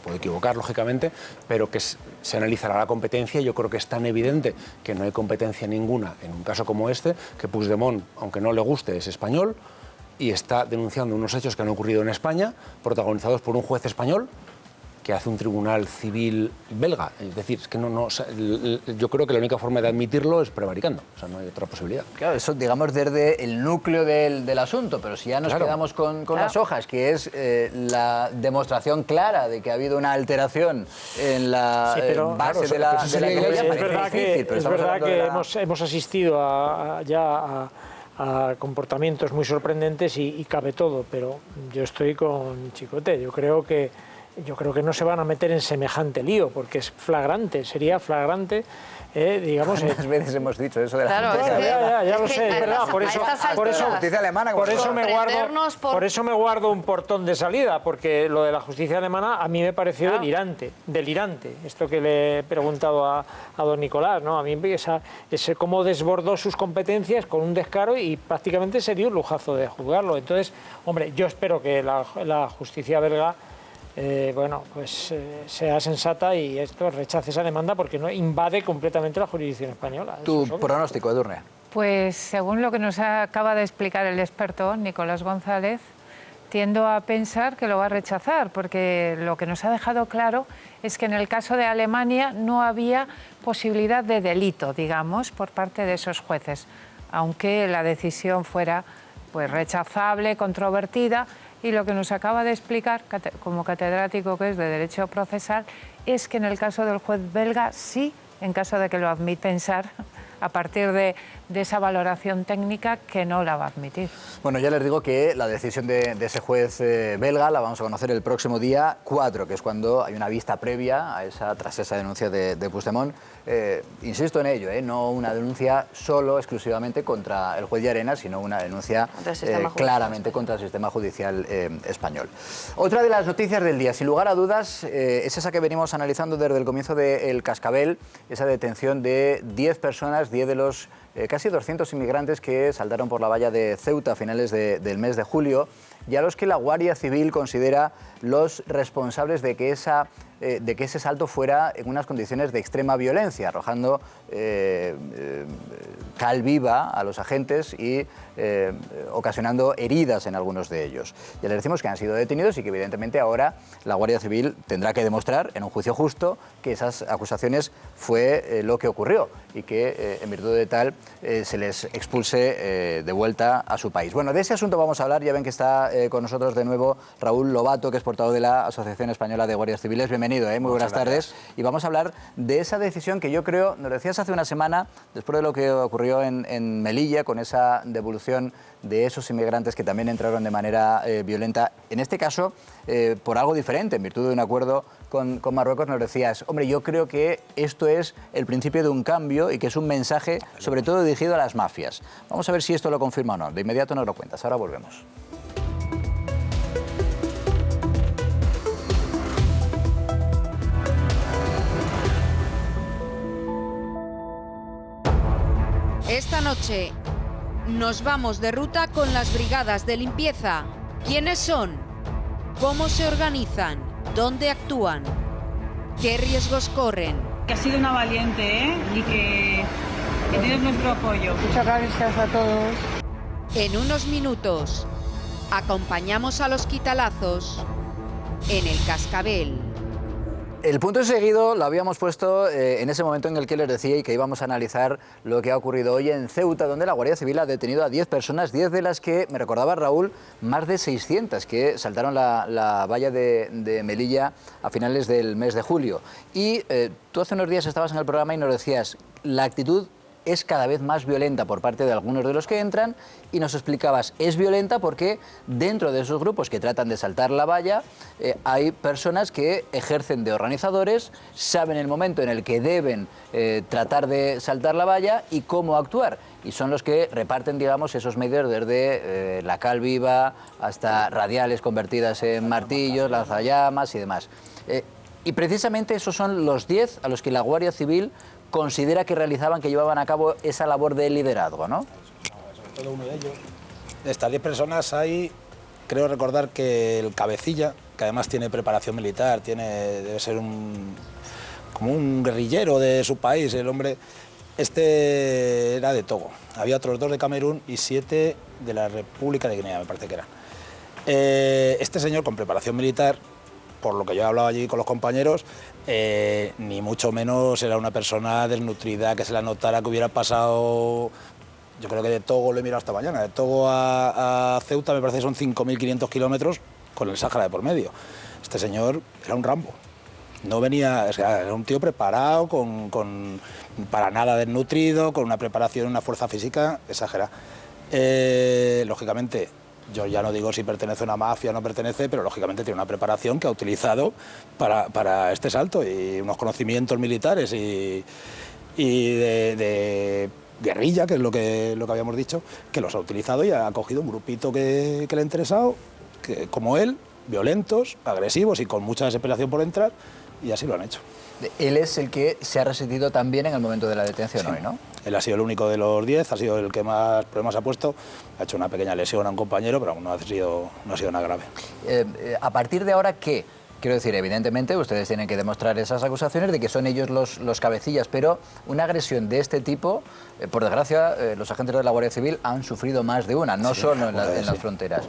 puedo equivocar, lógicamente, pero que se analizará la competencia. Yo creo que es tan evidente que no hay competencia ninguna en un caso como este, que Puigdemont, aunque no le guste, es español y está denunciando unos hechos que han ocurrido en España, protagonizados por un juez español que hace un tribunal civil belga. Es decir, es que yo creo que la única forma de admitirlo es prevaricando. O sea, no hay otra posibilidad. Claro, eso, digamos, desde el núcleo del asunto, pero si ya nos quedamos con las hojas, que es la demostración clara de que ha habido una alteración en la base de la querella, es verdad que hemos asistido a comportamientos muy sorprendentes y cabe todo, pero yo estoy con Chicote. Yo creo que no se van a meter en semejante lío, porque es flagrante, sería flagrante, digamos... ¿Cuántas veces hemos dicho eso de la justicia? Ya lo sé, es verdad, por eso me guardo un portón de salida, porque lo de la justicia alemana a mí me pareció delirante, esto que le he preguntado a don Nicolás, ¿no? A mí ese cómo desbordó sus competencias con un descaro y prácticamente se dio un lujazo de juzgarlo. Entonces, hombre, yo espero que la justicia belga sea sensata y esto rechace esa demanda porque no invade completamente la jurisdicción española. Tu pronóstico, Edurne. Pues según lo que nos acaba de explicar el experto Nicolás González, tiendo a pensar que lo va a rechazar, porque lo que nos ha dejado claro es que en el caso de Alemania no había posibilidad de delito, digamos, por parte de esos jueces, aunque la decisión fuera pues rechazable, controvertida. Y lo que nos acaba de explicar, como catedrático que es de Derecho Procesal, es que en el caso del juez belga sí, en caso de que lo admita a partir de esa valoración técnica que no la va a admitir. Bueno, ya les digo que la decisión de ese juez belga la vamos a conocer el próximo día 4, que es cuando hay una vista previa tras esa denuncia de Puigdemont. Insisto en ello, no una denuncia solo, exclusivamente contra el juez Llarena, sino una denuncia claramente contra el sistema judicial español. Otra de las noticias del día, sin lugar a dudas, es esa que venimos analizando desde el comienzo del Cascabel, esa detención de 10 personas, 10 de los casi 200 inmigrantes que saltaron por la valla de Ceuta a finales del mes de julio, y a los que la Guardia Civil considera los responsables de que ese salto fuera en unas condiciones de extrema violencia, arrojando cal viva a los agentes y ocasionando heridas en algunos de ellos. Ya les decimos que han sido detenidos y que evidentemente ahora la Guardia Civil tendrá que demostrar en un juicio justo que esas acusaciones fue lo que ocurrió y que en virtud de tal se les expulse de vuelta a su país. Bueno, de ese asunto vamos a hablar. Ya ven que está con nosotros de nuevo Raúl Lobato, que es portavoz de la Asociación Española de Guardias Civiles. Bienvenido, muy buenas tardes. Y vamos a hablar de esa decisión que yo creo, nos decías hace una semana, después de lo que ocurrió en Melilla, con esa devolución de esos inmigrantes que también entraron de manera violenta, en este caso por algo diferente, en virtud de un acuerdo con Marruecos. Nos decías, hombre, yo creo que esto es el principio de un cambio y que es un mensaje sobre todo dirigido a las mafias. Vamos a ver si esto lo confirma o no. De inmediato nos lo cuentas, ahora volvemos. Esta noche nos vamos de ruta con las brigadas de limpieza. ¿Quiénes son? ¿Cómo se organizan? ¿Dónde actúan? ¿Qué riesgos corren? Que ha sido una valiente, y que tienes nuestro apoyo. Muchas gracias a todos. En unos minutos acompañamos a los quitalazos en el Cascabel. El punto seguido lo habíamos puesto en ese momento en el que les decía y que íbamos a analizar lo que ha ocurrido hoy en Ceuta, donde la Guardia Civil ha detenido a 10 personas, 10 de las que, me recordaba Raúl, más de 600 que saltaron la valla de Melilla a finales del mes de julio. Y tú hace unos días estabas en el programa y nos decías, la actitud es cada vez más violenta por parte de algunos de los que entran, y nos explicabas, es violenta porque dentro de esos grupos que tratan de saltar la valla hay personas que ejercen de organizadores, saben el momento en el que deben tratar de saltar la valla y cómo actuar, y son los que reparten, digamos, esos medios desde la cal viva hasta radiales convertidas en martillos, lanzallamas y demás. Y precisamente esos son los 10 a los que la Guardia Civil considera que realizaban, que llevaban a cabo esa labor de liderazgo, ¿no? Sobre todo uno de ellos. De estas 10 personas hay, creo recordar que el cabecilla, que además tiene preparación militar, debe ser como un guerrillero de su país, el hombre, este era de Togo. Había otros 2 de Camerún y 7 de la República de Guinea, me parece que eran. Este señor con preparación militar, por lo que yo he hablado allí con los compañeros, ni mucho menos era una persona desnutrida, que se la notara que hubiera pasado, yo creo que de Togo, lo he mirado hasta mañana, de Togo a Ceuta me parece que son 5.500 kilómetros con el Sáhara de por medio. Este señor era un Rambo, no venía, o sea, era un tío preparado, para nada desnutrido, con una preparación, una fuerza física exagerada. Lógicamente, yo ya no digo si pertenece a una mafia o no pertenece, pero lógicamente tiene una preparación que ha utilizado para este salto y unos conocimientos militares y de guerrilla, que es lo que habíamos dicho, que los ha utilizado y ha cogido un grupito que le ha interesado, que, como él, violentos, agresivos y con mucha desesperación por entrar, y así lo han hecho. Él es el que se ha resentido también en el momento de la detención, sí. Hoy, ¿no? Él ha sido el único de los 10, ha sido el que más problemas ha puesto, ha hecho una pequeña lesión a un compañero, pero no ha sido nada grave. A partir de ahora, ¿qué? Quiero decir, evidentemente, ustedes tienen que demostrar esas acusaciones de que son ellos los cabecillas, pero una agresión de este tipo, por desgracia, los agentes de la Guardia Civil han sufrido más de una, no solo en las fronteras.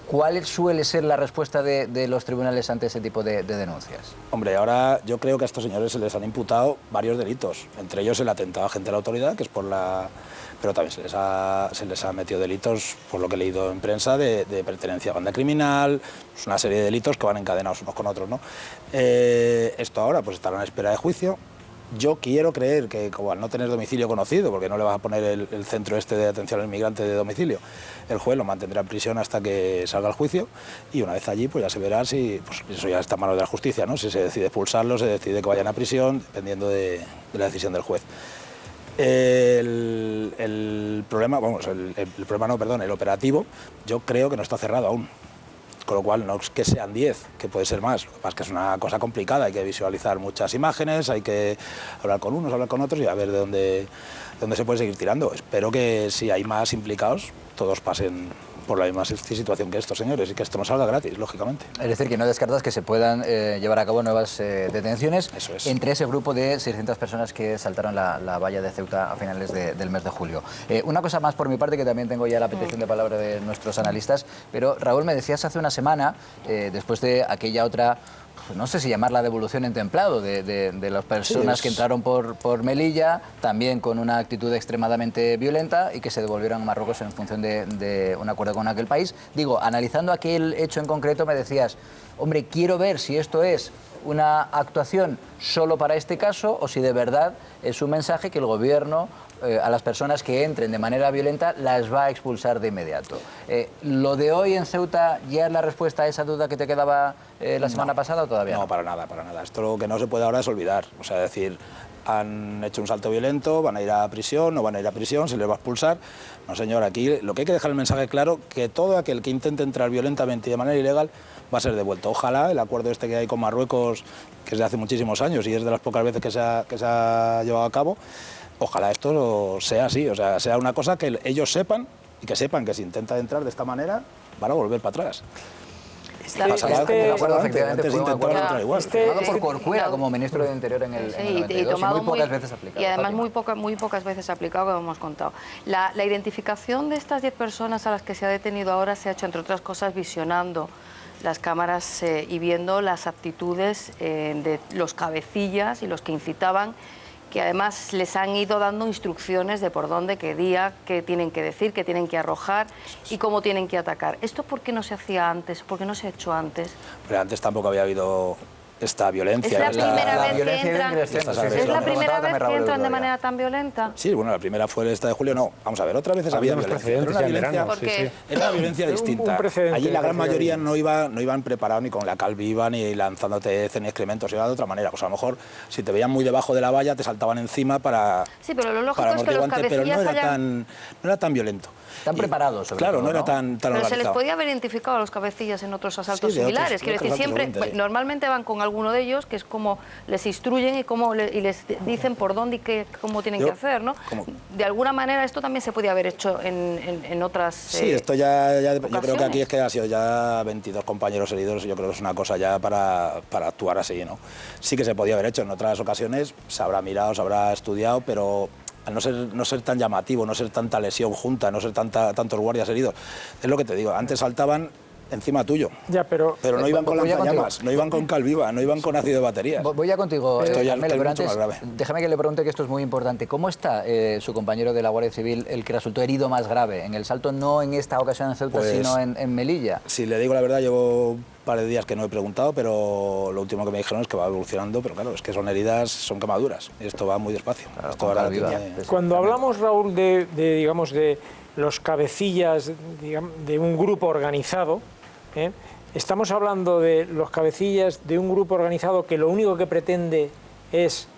¿Cuál suele ser la respuesta de los tribunales ante ese tipo de denuncias? Hombre, ahora yo creo que a estos señores se les han imputado varios delitos, entre ellos el atentado a agente de la autoridad, que es por la... pero también se les ha metido delitos, por lo que he leído en prensa, de pertenencia a banda criminal, pues una serie de delitos que van encadenados unos con otros, ¿no? Esto ahora pues estará en espera de juicio, Yo quiero creer que, como al no tener domicilio conocido, porque no le vas a poner el centro este de atención al inmigrante de domicilio, el juez lo mantendrá en prisión hasta que salga el juicio, y una vez allí pues ya se verá si, pues eso ya está en manos de la justicia, ¿no? Si se decide expulsarlo, se decide que vayan a prisión, dependiendo de la decisión del juez. El problema, vamos, el problema no, perdón, el operativo, yo creo que no está cerrado aún. Con lo cual, no es que sean 10, que puede ser más. Lo que pasa es que es una cosa complicada, hay que visualizar muchas imágenes, hay que hablar con unos, hablar con otros y a ver de dónde se puede seguir tirando. Espero que si hay más implicados, todos pasen por la misma situación que estos señores y que esto no salga gratis, lógicamente. Es decir, que no descartas que se puedan llevar a cabo nuevas detenciones. Eso es. Entre ese grupo de 600 personas que saltaron la valla de Ceuta a finales del mes de julio. Una cosa más por mi parte, que también tengo ya la petición de palabra de nuestros analistas, pero Raúl, me decías hace una semana, después de aquella otra, no sé si llamarla devolución en templado, de las personas que entraron por Melilla, también con una actitud extremadamente violenta y que se devolvieron a Marruecos en función de un acuerdo con aquel país. Digo, analizando aquel hecho en concreto, me decías, hombre, quiero ver si esto es una actuación solo para este caso o si de verdad es un mensaje que el gobierno a las personas que entren de manera violenta las va a expulsar de inmediato. ¿Lo de hoy en Ceuta ya es la respuesta a esa duda que te quedaba la semana pasada o todavía no? No, para nada, para nada. Esto lo que no se puede ahora es olvidar. O sea, decir, han hecho un salto violento, van a ir a prisión, no van a ir a prisión, se les va a expulsar. No, señor, aquí lo que hay que dejar el mensaje claro, que todo aquel que intente entrar violentamente y de manera ilegal va a ser devuelto. Ojalá el acuerdo este que hay con Marruecos, que es de hace muchísimos años y es de las pocas veces que se ha llevado a cabo, ojalá esto sea así, o sea, sea una cosa que ellos sepan y que sepan que si intenta entrar de esta manera por Corcuera como ministro de Interior en el 92, y muy pocas veces aplicado. Y además muy pocas veces aplicado, como hemos contado. La identificación de estas 10 personas a las que se ha detenido ahora se ha hecho, entre otras cosas, visionando las cámaras y viendo las actitudes de los cabecillas y los que incitaban, que además les han ido dando instrucciones de por dónde, qué día, qué tienen que decir, qué tienen que arrojar y cómo tienen que atacar. ¿Esto por qué no se hacía antes? ¿Por qué no se ha hecho antes? Pero antes tampoco había habido esta violencia. ¿Es la primera vez que entran de manera tan violenta? Sí, bueno, la primera fue esta de julio, no. Vamos a ver, otras veces había violencia. Era una violencia distinta. Allí la gran mayoría no iban preparados ni con la cal viva, ni lanzándote ni excrementos, iba de otra manera. Pues a lo mejor, si te veían muy debajo de la valla, te saltaban encima para... Sí, pero lo lógico es que los cabecillas pero no era tan violento. Están preparados, sobre claro, todo, no era tan Pero organizado. se les podía haber identificado a los cabecillas en otros asaltos similares. Quiero decir, siempre, normalmente van con alguno de ellos, que es como les instruyen y les dicen por dónde y cómo tienen que hacer, ¿no? De alguna manera esto también se podía haber hecho en otras Sí, esto ya yo creo que aquí es que ha sido ya 22 compañeros heridos, yo creo que es una cosa ya para actuar así, ¿no? Sí que se podía haber hecho en otras ocasiones, se habrá mirado, se habrá estudiado, pero al no ser tan llamativo, no ser tanta lesión junta, no ser tantos guardias heridos. Es lo que te digo, antes saltaban encima tuyo. Ya, pero no iban con lanzallamas, no iban con cal viva, no iban con ácido de baterías. Voy ya contigo, esto ya Carmelo, pero es mucho más grave. Déjame que le pregunte, que esto es muy importante. ¿Cómo está su compañero de la Guardia Civil, el que resultó herido más grave en el salto, no en esta ocasión en Ceuta, sino en Melilla? Si le digo la verdad, llevo un par de días que no he preguntado, pero lo último que me dijeron es que va evolucionando, pero claro, es que son heridas, son quemaduras, y esto va muy despacio. Claro, Cuando hablamos, Raúl, de los cabecillas, digamos, de un grupo organizado, estamos hablando de los cabecillas de un grupo organizado que lo único que pretende es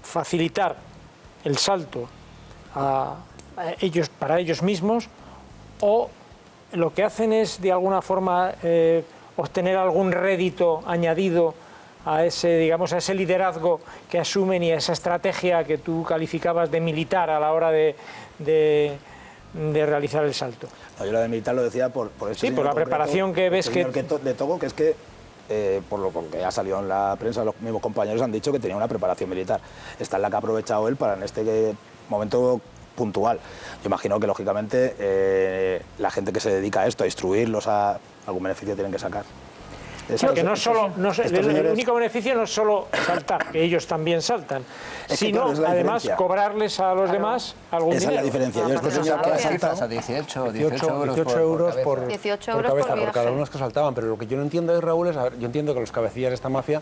facilitar el salto para ellos mismos, o lo que hacen es de alguna forma obtener algún rédito añadido a ese liderazgo que asumen y a esa estrategia que tú calificabas de militar a la hora de realizar el salto. No, yo la de militar lo decía por la preparación que ves de Togo, que es que por lo que ha salido en la prensa, los mismos compañeros han dicho que tenía una preparación militar. Esta es la que ha aprovechado él para en este momento puntual. Yo imagino que lógicamente la gente que se dedica a esto, a instruirlos, algún beneficio tienen que sacar. Que el único beneficio no es solo saltar, que ellos también saltan, sino además cobrarles a los demás algún dinero. Esa es la diferencia. Yo este señor que ha saltado 18 euros por cabeza por cada uno que saltaban, pero lo que yo no entiendo de Raúl es, yo entiendo que los cabecillas de esta mafia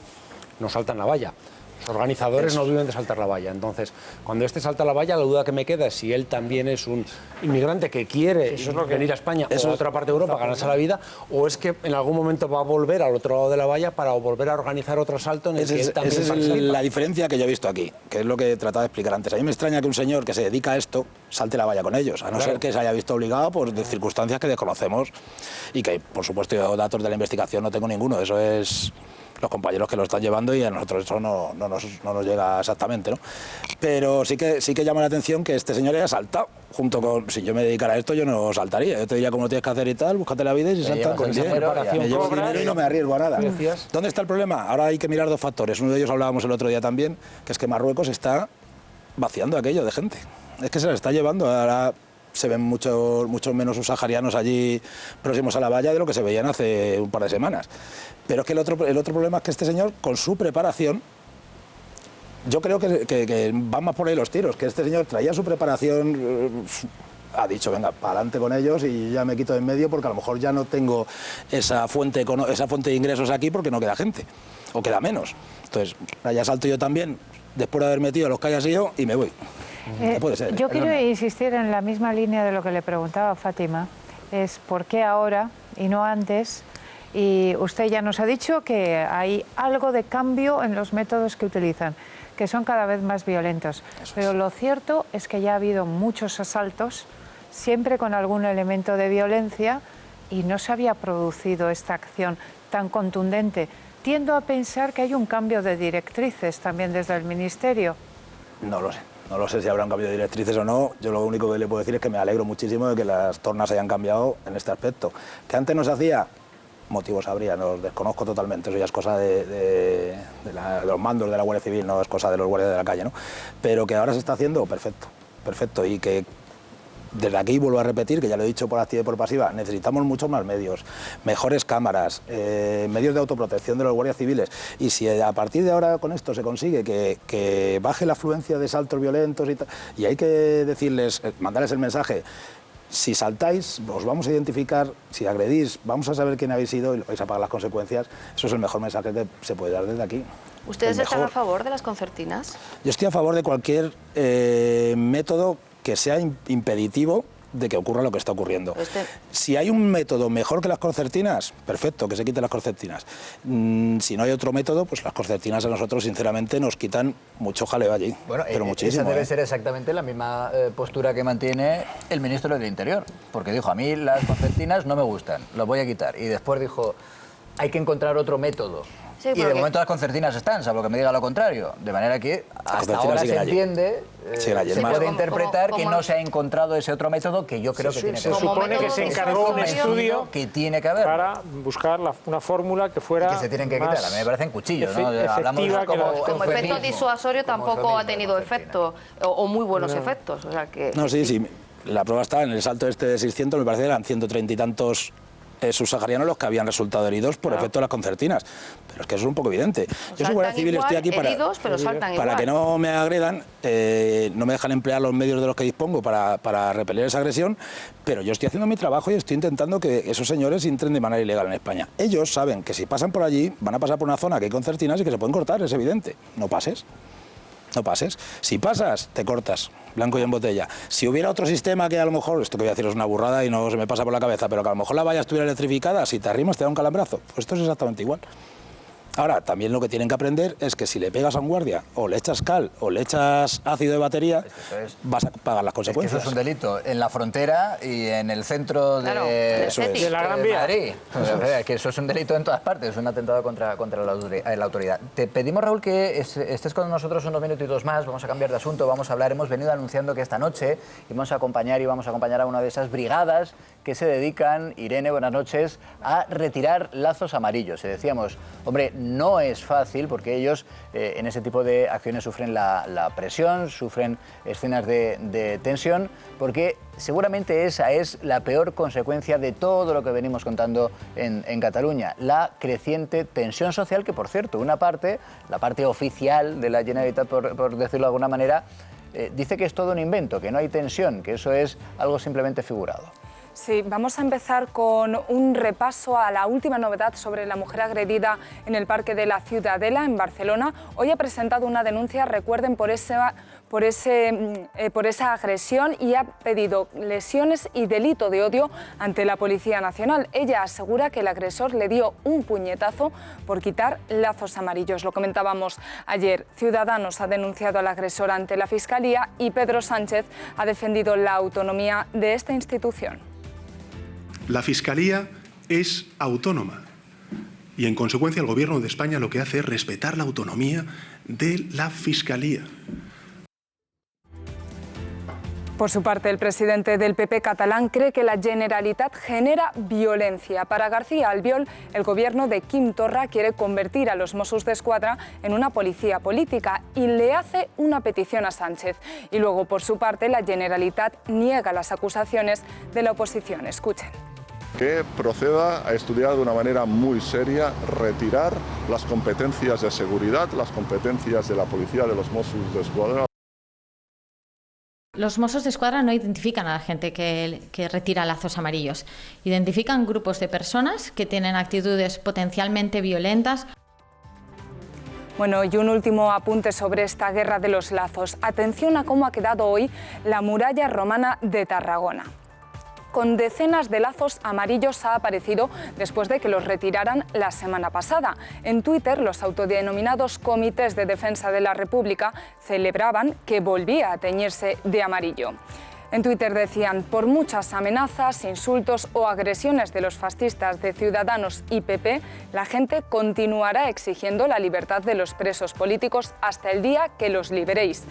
no saltan la valla, Los organizadores no viven de saltar la valla. Entonces, cuando este salta la valla, la duda que me queda es si él también es un inmigrante que quiere venir a España o a otra parte de Europa a ganarse la vida, o es que en algún momento va a volver al otro lado de la valla para volver a organizar otro salto en el que él también esa es la diferencia que yo he visto aquí, que es lo que trataba de explicar antes. A mí me extraña que un señor que se dedica a esto salte la valla con ellos, a no ser que se haya visto obligado por circunstancias que desconocemos y que, por supuesto, yo datos de la investigación no tengo ninguno. Eso es los compañeros que lo están llevando y a nosotros eso no nos llega exactamente, ¿no? Pero sí que llama la atención que este señor haya saltado, junto con, si yo me dedicara a esto yo no saltaría, yo te diría cómo lo tienes que hacer y tal, búscate la vida y salta con dinero, me llevo dinero y no me arriesgo a nada. ¿Dónde está el problema? Ahora hay que mirar dos factores, uno de ellos hablábamos el otro día también, que es que Marruecos está vaciando aquello de gente, es que se la está llevando, ahora se ven muchos menos subsaharianos allí próximos a la valla de lo que se veían hace un par de semanas. Pero es que el otro problema es que este señor, con su preparación, yo creo que van más por ahí los tiros, que este señor traía su preparación, ha dicho, venga, para adelante con ellos y ya me quito de en medio porque a lo mejor ya no tengo esa fuente de ingresos aquí porque no queda gente, o queda menos. Entonces, ya salto yo también, después de haber metido los que haya sido, y me voy. No puede ser. Yo quiero insistir en la misma línea de lo que le preguntaba Fátima, es por qué ahora y no antes. Y usted ya nos ha dicho que hay algo de cambio en los métodos que utilizan, que son cada vez más violentos. Pero lo cierto es que ya ha habido muchos asaltos, siempre con algún elemento de violencia, y no se había producido esta acción tan contundente. Tiendo a pensar que hay un cambio de directrices también desde el Ministerio. No lo sé. No lo sé si habrá un cambio de directrices o no. Yo lo único que le puedo decir es que me alegro muchísimo de que las tornas hayan cambiado en este aspecto. ¿Que antes no se hacía? Motivos habría, los desconozco totalmente. Eso ya es cosa de los mandos de la Guardia Civil, no es cosa de los guardias de la calle, ¿no? Pero que ahora se está haciendo, perfecto, perfecto. Y que desde aquí vuelvo a repetir, que ya lo he dicho por activa y por pasiva, necesitamos muchos más medios, mejores cámaras, medios de autoprotección de los guardias civiles. Y si a partir de ahora con esto se consigue que baje la afluencia de saltos violentos y hay que decirles, mandarles el mensaje, si saltáis, os vamos a identificar, si agredís, vamos a saber quién habéis sido y vais a pagar las consecuencias. Eso es el mejor mensaje que se puede dar desde aquí. ¿Ustedes están a favor de las concertinas? Yo estoy a favor de cualquier método que sea impeditivo de que ocurra lo que está ocurriendo. Si hay un método mejor que las concertinas, perfecto, que se quiten las concertinas. Si no hay otro método, pues las concertinas a nosotros, sinceramente, nos quitan mucho jaleo allí. Bueno, pero muchísimo. Esa debe ser exactamente la misma postura que mantiene el ministro del Interior, porque dijo, a mí las concertinas no me gustan, las voy a quitar. Y después dijo, hay que encontrar otro método. Sí, y de momento las concertinas están, salvo que me diga lo contrario. De manera que hasta ahora se entiende, se puede interpretar que no se ha encontrado ese otro método que yo creo que tiene que haber. Se supone que se encargó un estudio que tiene que haber para buscar una fórmula que fuera que se tienen que quitar. A mí me parecen cuchillos, ¿no? Hablamos como efecto disuasorio tampoco ha tenido efecto o muy buenos efectos. O sea que... No, sí. La prueba está en el salto este de 600, me parece que eran 130 y tantos subsaharianos los que habían resultado heridos por efecto de las concertinas. Pero es que eso es un poco evidente. Yo soy guardia civil, estoy aquí para que no me agredan, no me dejan emplear los medios de los que dispongo para repeler esa agresión, pero yo estoy haciendo mi trabajo y estoy intentando que esos señores entren de manera ilegal en España. Ellos saben que si pasan por allí, van a pasar por una zona que hay concertinas y que se pueden cortar, es evidente. No pases. No pases. Si pasas, te cortas, blanco y en botella. Si hubiera otro sistema que a lo mejor, esto que voy a decir es una burrada y no se me pasa por la cabeza, pero que a lo mejor la valla estuviera electrificada, si te arrimas te da un calambrazo. Pues esto es exactamente igual. Ahora, también lo que tienen que aprender es que si le pegas a un guardia, o le echas cal, o le echas ácido de batería, vas a pagar las consecuencias. Es que eso es un delito en la frontera y en el centro de la Gran Vía. Madrid. Que eso es un delito en todas partes, es un atentado contra la autoridad. Te pedimos, Raúl, que estés con nosotros unos minutitos más, vamos a cambiar de asunto, vamos a hablar. Hemos venido anunciando que esta noche vamos a acompañar a una de esas brigadas que se dedican, Irene, buenas noches, a retirar lazos amarillos. Y decíamos, hombre, no es fácil porque ellos en ese tipo de acciones sufren la presión, sufren escenas de tensión, porque seguramente esa es la peor consecuencia de todo lo que venimos contando en Cataluña, la creciente tensión social que, por cierto, la parte oficial de la Generalitat, por decirlo de alguna manera, dice que es todo un invento, que no hay tensión, que eso es algo simplemente figurado. Sí, vamos a empezar con un repaso a la última novedad sobre la mujer agredida en el Parque de la Ciudadela, en Barcelona. Hoy ha presentado una denuncia, recuerden, por esa agresión y ha pedido lesiones y delito de odio ante la Policía Nacional. Ella asegura que el agresor le dio un puñetazo por quitar lazos amarillos. Lo comentábamos ayer. Ciudadanos ha denunciado al agresor ante la Fiscalía y Pedro Sánchez ha defendido la autonomía de esta institución. La Fiscalía es autónoma y, en consecuencia, el Gobierno de España lo que hace es respetar la autonomía de la Fiscalía. Por su parte, el presidente del PP catalán cree que la Generalitat genera violencia. Para García Albiol, el gobierno de Quim Torra quiere convertir a los Mossos d'Esquadra en una policía política y le hace una petición a Sánchez. Y luego, por su parte, la Generalitat niega las acusaciones de la oposición. Escuchen. Que proceda a estudiar de una manera muy seria, retirar las competencias de seguridad, las competencias de la policía de los Mossos d'Esquadra. Los Mossos d'Esquadra no identifican a la gente que retira lazos amarillos. Identifican grupos de personas que tienen actitudes potencialmente violentas. Bueno, y un último apunte sobre esta guerra de los lazos. Atención a cómo ha quedado hoy la muralla romana de Tarragona. Con decenas de lazos amarillos ha aparecido después de que los retiraran la semana pasada. En Twitter, los autodenominados Comités de Defensa de la República celebraban que volvía a teñirse de amarillo. En Twitter decían: por muchas amenazas, insultos o agresiones de los fascistas de Ciudadanos y PP, la gente continuará exigiendo la libertad de los presos políticos hasta el día que los liberéis.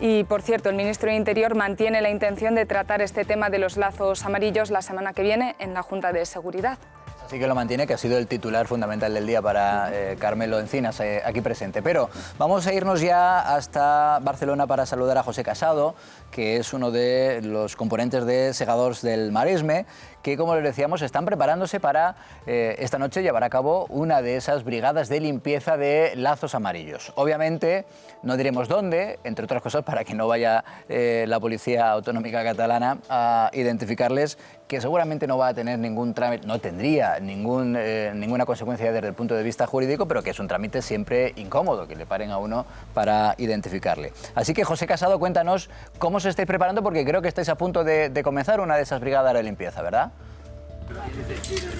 Y, por cierto, el ministro de Interior mantiene la intención de tratar este tema de los lazos amarillos la semana que viene en la Junta de Seguridad. Así que lo mantiene, que ha sido el titular fundamental del día para Carmelo Encinas, aquí presente. Pero vamos a irnos ya hasta Barcelona para saludar a José Casado, que es uno de los componentes de Segadors del Maresme, que, como les decíamos, están preparándose para esta noche llevar a cabo una de esas brigadas de limpieza de lazos amarillos. Obviamente, no diremos dónde, entre otras cosas, para que no vaya la Policía Autonómica Catalana a identificarles, que seguramente no va a tener ningún trámite, no tendría ninguna consecuencia desde el punto de vista jurídico, pero que es un trámite siempre incómodo, que le paren a uno para identificarle. Así que, José Casado, cuéntanos cómo os estáis preparando, porque creo que estáis a punto de comenzar una de esas brigadas de limpieza, ¿verdad?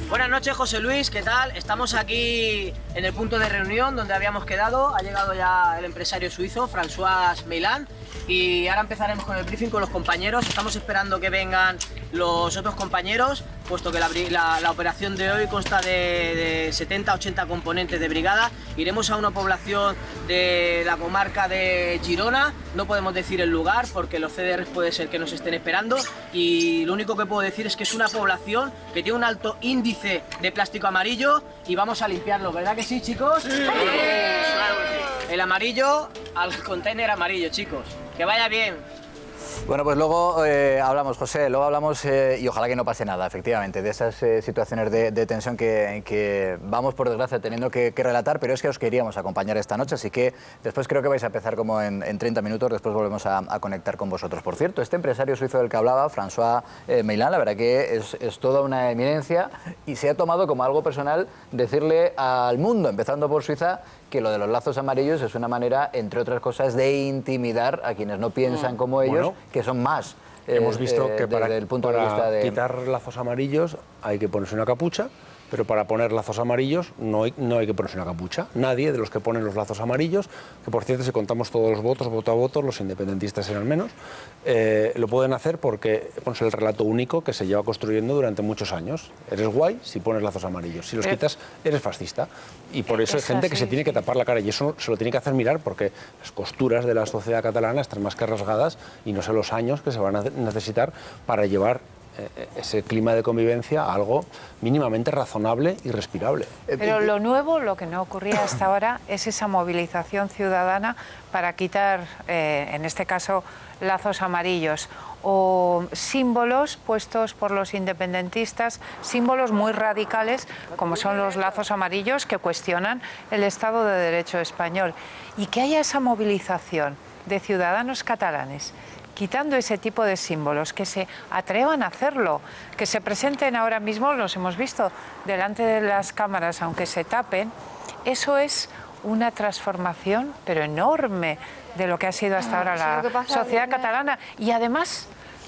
Buenas noches, José Luis, ¿qué tal? Estamos aquí en el punto de reunión donde habíamos quedado. Ha llegado ya el empresario suizo, François Meilland, y ahora empezaremos con el briefing con los compañeros. Estamos esperando que vengan los otros compañeros, puesto que la operación de hoy consta de 70-80 componentes de brigada. Iremos a una población de la comarca de Girona, no podemos decir el lugar porque los CDRs puede ser que nos estén esperando, y lo único que puedo decir es que es una población que tiene un alto índice de plástico amarillo y vamos a limpiarlo, ¿verdad que sí, chicos? ¡Sí! El amarillo al container amarillo, chicos. Que vaya bien. Bueno, pues luego hablamos, José, y ojalá que no pase nada, efectivamente, de esas situaciones de tensión que vamos, por desgracia, teniendo que relatar, pero es que os queríamos acompañar esta noche, así que después creo que vais a empezar como en 30 minutos, después volvemos a conectar con vosotros. Por cierto, este empresario suizo del que hablaba, François Meilland, la verdad que es toda una eminencia y se ha tomado como algo personal decirle al mundo, empezando por Suiza, que lo de los lazos amarillos es una manera, entre otras cosas, de intimidar a quienes no piensan como ellos, bueno, que son más. Hemos visto que para quitar lazos amarillos hay que ponerse una capucha, pero para poner lazos amarillos no hay que ponerse una capucha. Nadie de los que ponen los lazos amarillos, que por cierto, si contamos todos los votos, voto a voto, los independentistas eran menos, lo pueden hacer porque es el relato único que se lleva construyendo durante muchos años. Eres guay si pones lazos amarillos, si los quitas eres fascista. Y por eso hay gente que se tiene que tapar la cara, y eso se lo tiene que hacer mirar, porque las costuras de la sociedad catalana están más que rasgadas y no sé los años que se van a necesitar para llevar ese clima de convivencia a algo mínimamente razonable y respirable. Pero lo nuevo, lo que no ocurría hasta ahora, es esa movilización ciudadana para quitar, en este caso, lazos amarillos o símbolos puestos por los independentistas, símbolos muy radicales, como son los lazos amarillos, que cuestionan el Estado de Derecho español. Y que haya esa movilización de ciudadanos catalanes quitando ese tipo de símbolos, que se atrevan a hacerlo, que se presenten ahora mismo, los hemos visto delante de las cámaras, aunque se tapen. Eso es una transformación, pero enorme, de lo que ha sido hasta ahora la sociedad catalana. Y además,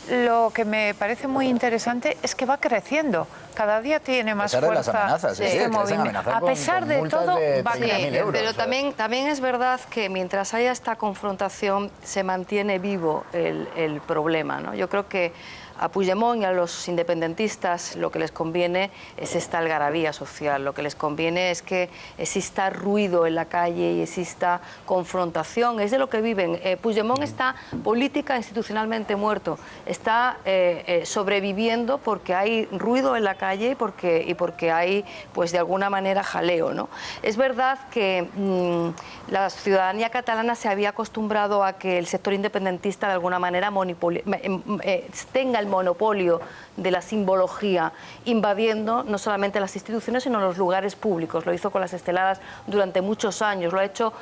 lo que me parece muy interesante es que va creciendo. Cada día tiene más fuerza este movimiento. A pesar de todo, va creciendo. Pero también es verdad que mientras haya esta confrontación se mantiene vivo el problema, ¿no? Yo creo que a Puigdemont y a los independentistas lo que les conviene es esta algarabía social, lo que les conviene es que exista ruido en la calle y exista confrontación, es de lo que viven. Puigdemont está política institucionalmente muerto, está sobreviviendo porque hay ruido en la calle y porque hay, pues de alguna manera, jaleo, ¿no? Es verdad que la ciudadanía catalana se había acostumbrado a que el sector independentista de alguna manera tenga el monopolio de la simbología, invadiendo no solamente las instituciones, sino los lugares públicos. Lo hizo con las esteladas durante muchos años, lo ha hecho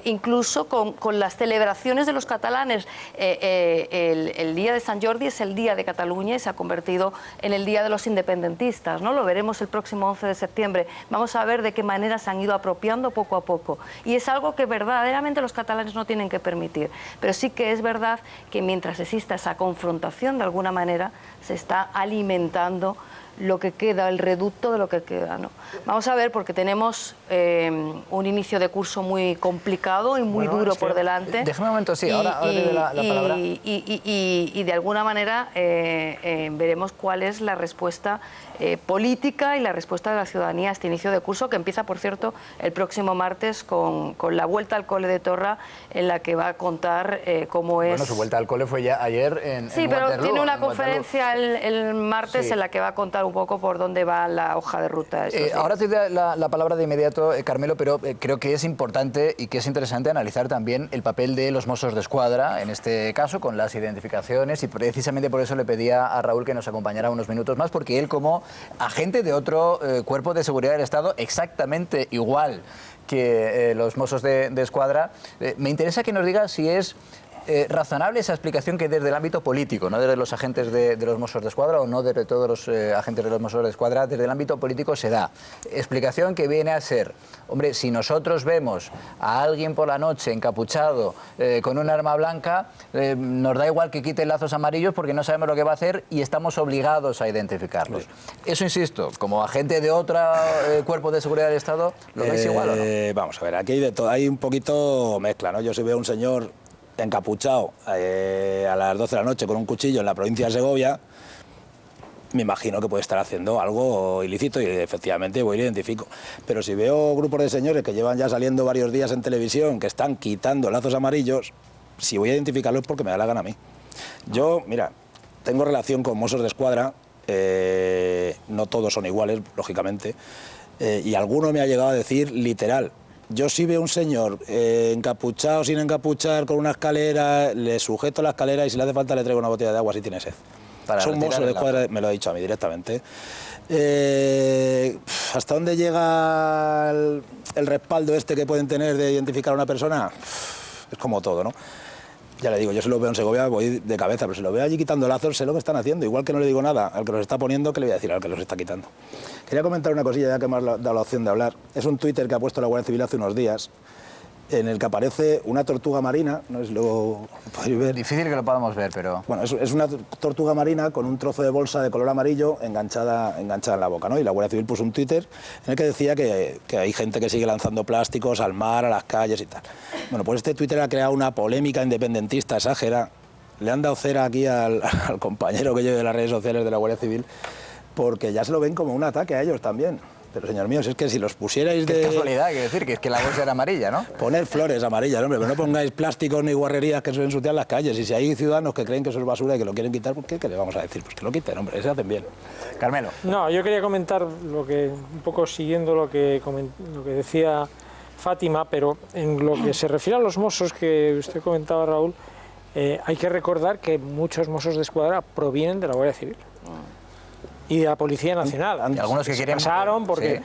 incluso con las celebraciones de los catalanes. El día de Sant Jordi es el día de Cataluña y se ha convertido en el día de los independentistas, ¿no? Lo veremos el próximo 11 de septiembre. Vamos a ver de qué manera se han ido apropiando poco a poco. Y es algo que verdaderamente los catalanes no tienen que permitir. Pero sí que es verdad que mientras exista esa confrontación, de alguna manera, se está alimentando lo que queda, el reducto de lo que queda, ¿no? Vamos a ver, porque tenemos un inicio de curso muy complicado y muy duro por delante. Déjame un momento, sí, ahora le doy la palabra. Y de alguna manera veremos cuál es la respuesta política y la respuesta de la ciudadanía a este inicio de curso, que empieza, por cierto, el próximo martes con la vuelta al cole de Torra, en la que va a contar cómo es... Bueno, su vuelta al cole fue ya ayer en Sí, pero Waterloo, tiene una conferencia el martes en la que va a contar un poco por dónde va la hoja de ruta. Ahora te doy la palabra de inmediato, Carmelo, pero creo que es importante y que es interesante analizar también el papel de los Mossos de Escuadra, en este caso, con las identificaciones, y precisamente por eso le pedía a Raúl que nos acompañara unos minutos más, porque él, como agente de otro cuerpo de seguridad del Estado, exactamente igual que los Mossos de Escuadra, me interesa que nos diga si es razonable esa explicación que desde el ámbito político, no desde los agentes de los Mossos de Escuadra o no desde todos los agentes de los Mossos de Escuadra, desde el ámbito político se da. Explicación que viene a ser, hombre, si nosotros vemos a alguien por la noche encapuchado con un arma blanca, nos da igual que quite lazos amarillos porque no sabemos lo que va a hacer y estamos obligados a identificarlos. Eso, insisto, como agente de otro cuerpo de seguridad del Estado, ¿lo veis igual o no? Vamos a ver, aquí hay de todo, hay un poquito mezcla, ¿no? Yo si veo a un señor encapuchado a las 12 de la noche con un cuchillo en la provincia de Segovia, me imagino que puede estar haciendo algo ilícito y efectivamente voy y lo identifico. Pero si veo grupos de señores que llevan ya saliendo varios días en televisión que están quitando lazos amarillos, si voy a identificarlos es porque me da la gana a mí. Yo, mira, tengo relación con Mossos de Escuadra, no todos son iguales, lógicamente, y alguno me ha llegado a decir literal: yo si veo un señor encapuchado, sin encapuchar, con una escalera, le sujeto la escalera y si le hace falta le traigo una botella de agua si tiene sed. Son Mossos de Escuadra, me lo ha dicho a mí directamente. ¿Hasta dónde llega el respaldo este que pueden tener de identificar a una persona? Es como todo, ¿no? Ya le digo, yo si lo veo en Segovia voy de cabeza, pero si lo veo allí quitando lazos, sé lo que están haciendo. Igual que no le digo nada al que los está poniendo, ¿qué le voy a decir al que los está quitando? Quería comentar una cosilla, ya que me has dado la opción de hablar. Es un Twitter que ha puesto la Guardia Civil hace unos días, en el que aparece una tortuga marina, no sé si lo podéis ver. Difícil que lo podamos ver, pero... Bueno, es una tortuga marina con un trozo de bolsa de color amarillo enganchada en la boca, ¿no? Y la Guardia Civil puso un Twitter en el que decía que hay gente que sigue lanzando plásticos al mar, a las calles y tal. Bueno, pues este Twitter ha creado una polémica independentista exagerada. Le han dado cera aquí al compañero que lleve de las redes sociales de la Guardia Civil, porque ya se lo ven como un ataque a ellos también. Pero, señor mío, si es que si los pusierais de... Qué casualidad, quiero decir, que es que la bolsa era amarilla, ¿no? Poner flores amarillas, hombre, pero no pongáis plásticos ni guarrerías que suelen ensuciar las calles. Y si hay ciudadanos que creen que eso es basura y que lo quieren quitar, ¿por qué? ¿Qué le vamos a decir? Pues que lo quiten, hombre, se hacen bien. Carmelo. No, yo quería comentar lo que, un poco siguiendo lo que decía Fátima, pero en lo que se refiere a los Mossos que usted comentaba, Raúl, hay que recordar que muchos Mossos de Escuadra provienen de la Guardia Civil. y de la Policía Nacional. Y algunos que quieren pasaron porque,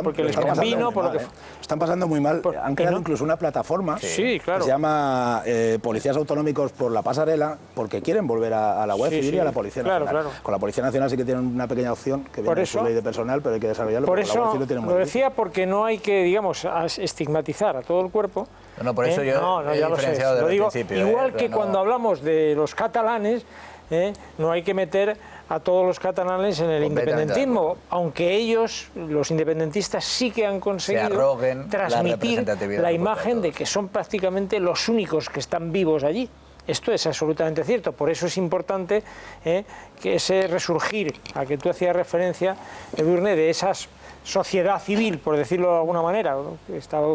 porque les convino, por lo que... Están pasando muy mal. Han creado incluso una plataforma que se llama Policías Autonómicos por la Pasarela, porque quieren volver a la Guardia Civil y a la Policía Nacional. Con la Policía Nacional sí que tienen una pequeña opción que viene en su ley de personal, pero hay que desarrollarlo. Por eso lo decía, porque no hay que, digamos, estigmatizar a todo el cuerpo. No, por eso yo he diferenciado desde el principio. Igual que cuando hablamos de los catalanes, no hay que meter a todos los catalanes en el independentismo, aunque ellos, los independentistas, sí que han conseguido transmitir la imagen de que son prácticamente los únicos que están vivos allí. Esto es absolutamente cierto, por eso es importante que ese resurgir a que tú hacías referencia, Edurne, de esa sociedad civil, por decirlo de alguna manera, que estaba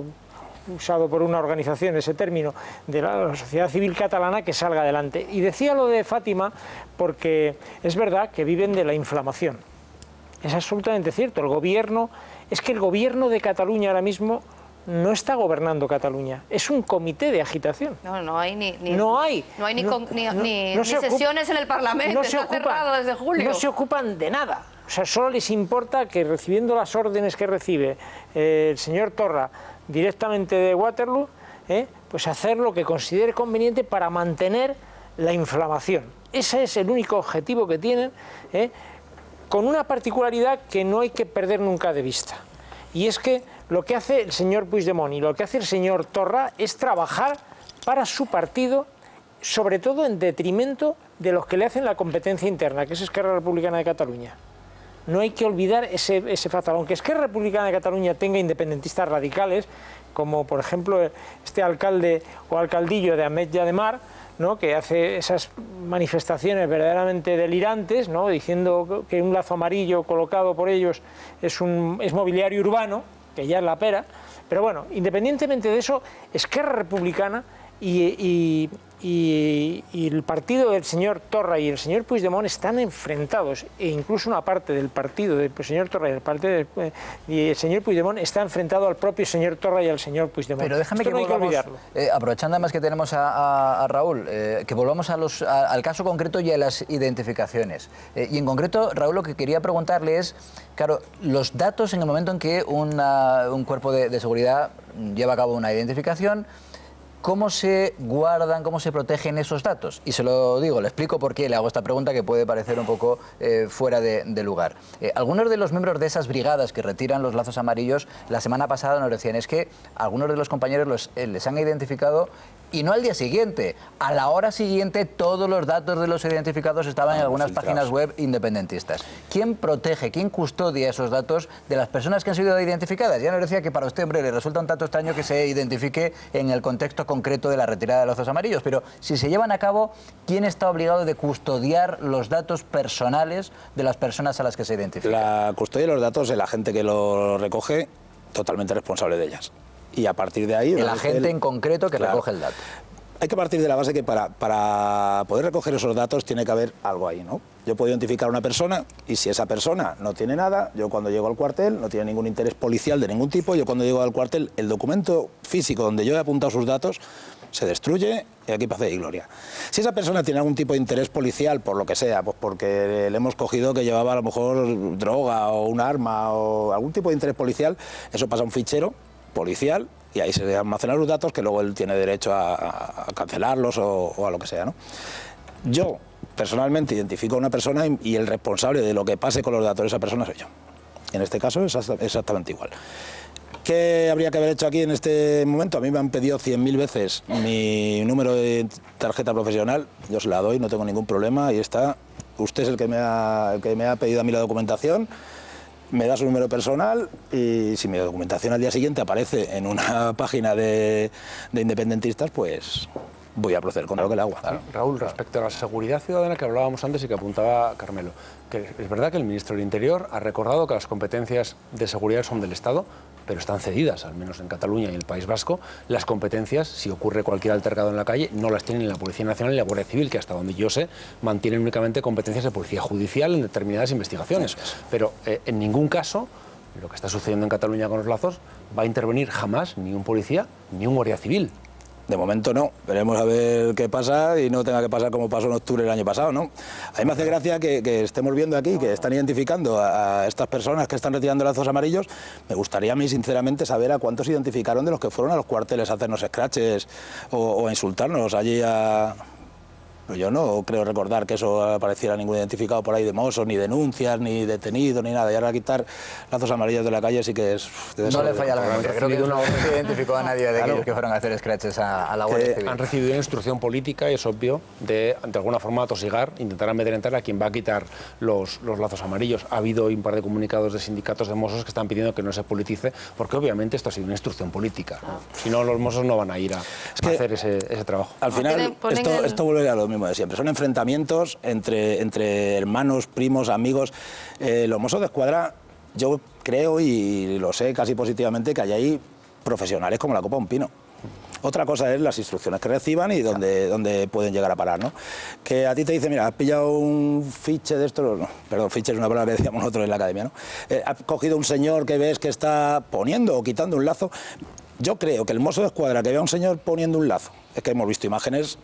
usado por una organización ese término, de la sociedad civil catalana, que salga adelante. Y decía lo de Fátima porque es verdad que viven de la inflamación. Es absolutamente cierto. El gobierno de Cataluña ahora mismo no está gobernando Cataluña, es un comité de agitación. No hay ni se sesiones en el Parlamento, está cerrado desde julio. No se ocupan de nada. O sea, solo les importa que, recibiendo las órdenes que recibe el señor Torra directamente de Waterloo, pues hacer lo que considere conveniente para mantener la inflamación. Ese es el único objetivo que tienen, con una particularidad que no hay que perder nunca de vista. Y es que lo que hace el señor Puigdemont y lo que hace el señor Torra es trabajar para su partido, sobre todo en detrimento de los que le hacen la competencia interna, que es Esquerra Republicana de Cataluña. No hay que olvidar ese factor. Aunque Esquerra Republicana de Cataluña tenga independentistas radicales, como por ejemplo este alcalde o alcaldillo de Ametlla de Mar, ¿no?, que hace esas manifestaciones verdaderamente delirantes, ¿no?, diciendo que un lazo amarillo colocado por ellos es mobiliario urbano, que ya es la pera. Pero bueno, independientemente de eso, Esquerra Republicana y el partido del señor Torra y el señor Puigdemont están enfrentados, e incluso una parte del partido del señor Torra y el señor Puigdemont está enfrentado al propio señor Torra y al señor Puigdemont. Pero déjame que volvamos, aprovechando además que tenemos a Raúl, que volvamos al caso concreto y a las identificaciones. Y en concreto, Raúl, lo que quería preguntarle es, claro, los datos en el momento en que un cuerpo de seguridad lleva a cabo una identificación, ¿cómo se guardan, cómo se protegen esos datos? Y se lo digo, le explico por qué le hago esta pregunta, que puede parecer un poco fuera de lugar. Algunos de los miembros de esas brigadas que retiran los lazos amarillos, la semana pasada nos decían, es que algunos de los compañeros les han identificado, y no al día siguiente, a la hora siguiente todos los datos de los identificados estaban en algunas páginas web independentistas. ¿Quién protege, quién custodia esos datos de las personas que han sido identificadas? Ya nos decía que para usted, hombre, le resulta un tanto extraño que se identifique en el contexto concreto de la retirada de los lazos amarillos, pero si se llevan a cabo, ¿quién está obligado de custodiar los datos personales de las personas a las que se identifican? La custodia de los datos, el agente que lo recoge, totalmente responsable de ellas. Y a partir de ahí... El agente en concreto que recoge el dato. Hay que partir de la base que para poder recoger esos datos tiene que haber algo ahí, ¿no? Yo puedo identificar a una persona y si esa persona no tiene nada, yo cuando llego al cuartel no tiene ningún interés policial de ningún tipo, yo cuando llego al cuartel, el documento físico donde yo he apuntado sus datos se destruye y aquí paz y gloria. Si esa persona tiene algún tipo de interés policial, por lo que sea, pues porque le hemos cogido que llevaba a lo mejor droga o un arma o algún tipo de interés policial, eso pasa a un fichero policial y ahí se almacenan los datos que luego él tiene derecho a cancelarlos o a lo que sea, ¿no? Yo personalmente identifico a una persona y el responsable de lo que pase con los datos de esa persona soy yo. En este caso es exactamente igual. ¿Qué habría que haber hecho aquí en este momento? A mí me han pedido 100.000 veces mi número de tarjeta profesional, yo se la doy, no tengo ningún problema, ahí está. Usted es el que me ha pedido a mí la documentación. Me da su número personal y si mi documentación al día siguiente aparece en una página de independentistas, pues voy a proceder con lo que le hago. Raúl, respecto a la seguridad ciudadana que hablábamos antes y que apuntaba Carmelo, que es verdad que el ministro del Interior ha recordado que las competencias de seguridad son del Estado, pero están cedidas, al menos en Cataluña y el País Vasco. Las competencias, si ocurre cualquier altercado en la calle, no las tienen la Policía Nacional y la Guardia Civil, que hasta donde yo sé, mantienen únicamente competencias de policía judicial en determinadas investigaciones. Pero en ningún caso, lo que está sucediendo en Cataluña con los lazos, va a intervenir jamás ni un policía ni un Guardia Civil. De momento no, veremos a ver qué pasa y no tenga que pasar como pasó en octubre del año pasado, ¿no? A mí me hace gracia que estemos viendo aquí, que están identificando a estas personas que están retirando lazos amarillos. Me gustaría a mí, sinceramente, saber a cuántos identificaron de los que fueron a los cuarteles a hacernos scratches o a insultarnos allí a... Pues yo no creo recordar que eso apareciera ningún identificado por ahí de mozos, ni denuncias, ni detenidos, ni nada. Y ahora quitar lazos amarillos de la calle sí que es... No le falla la memoria. Creo que no se identificó a nadie de aquellos que fueron a hacer scratches a la Guardia Civil. Han recibido una instrucción política, y es obvio, de alguna forma atosigar, intentar amedrentar a quien va a quitar los lazos amarillos. Ha habido un par de comunicados de sindicatos de mozos que están pidiendo que no se politice, porque obviamente esto ha sido una instrucción política. Si no, los mozos no van a ir a hacer ese trabajo. Al final, esto vuelve a lo mismo de siempre. Son enfrentamientos entre hermanos, primos, amigos. Los Mossos de Escuadra, yo creo, y lo sé casi positivamente, que hay ahí profesionales como la copa de un pino. Otra cosa es las instrucciones que reciban y dónde pueden llegar a parar, ¿no? Que a ti te dicen, mira, has pillado un fiche de esto, no, perdón, fiche es una palabra que decíamos nosotros en la academia, ¿no? Has cogido un señor que ves que está poniendo o quitando un lazo. Yo creo que el mozo de escuadra que vea a un señor poniendo un lazo, es que hemos visto imágenes,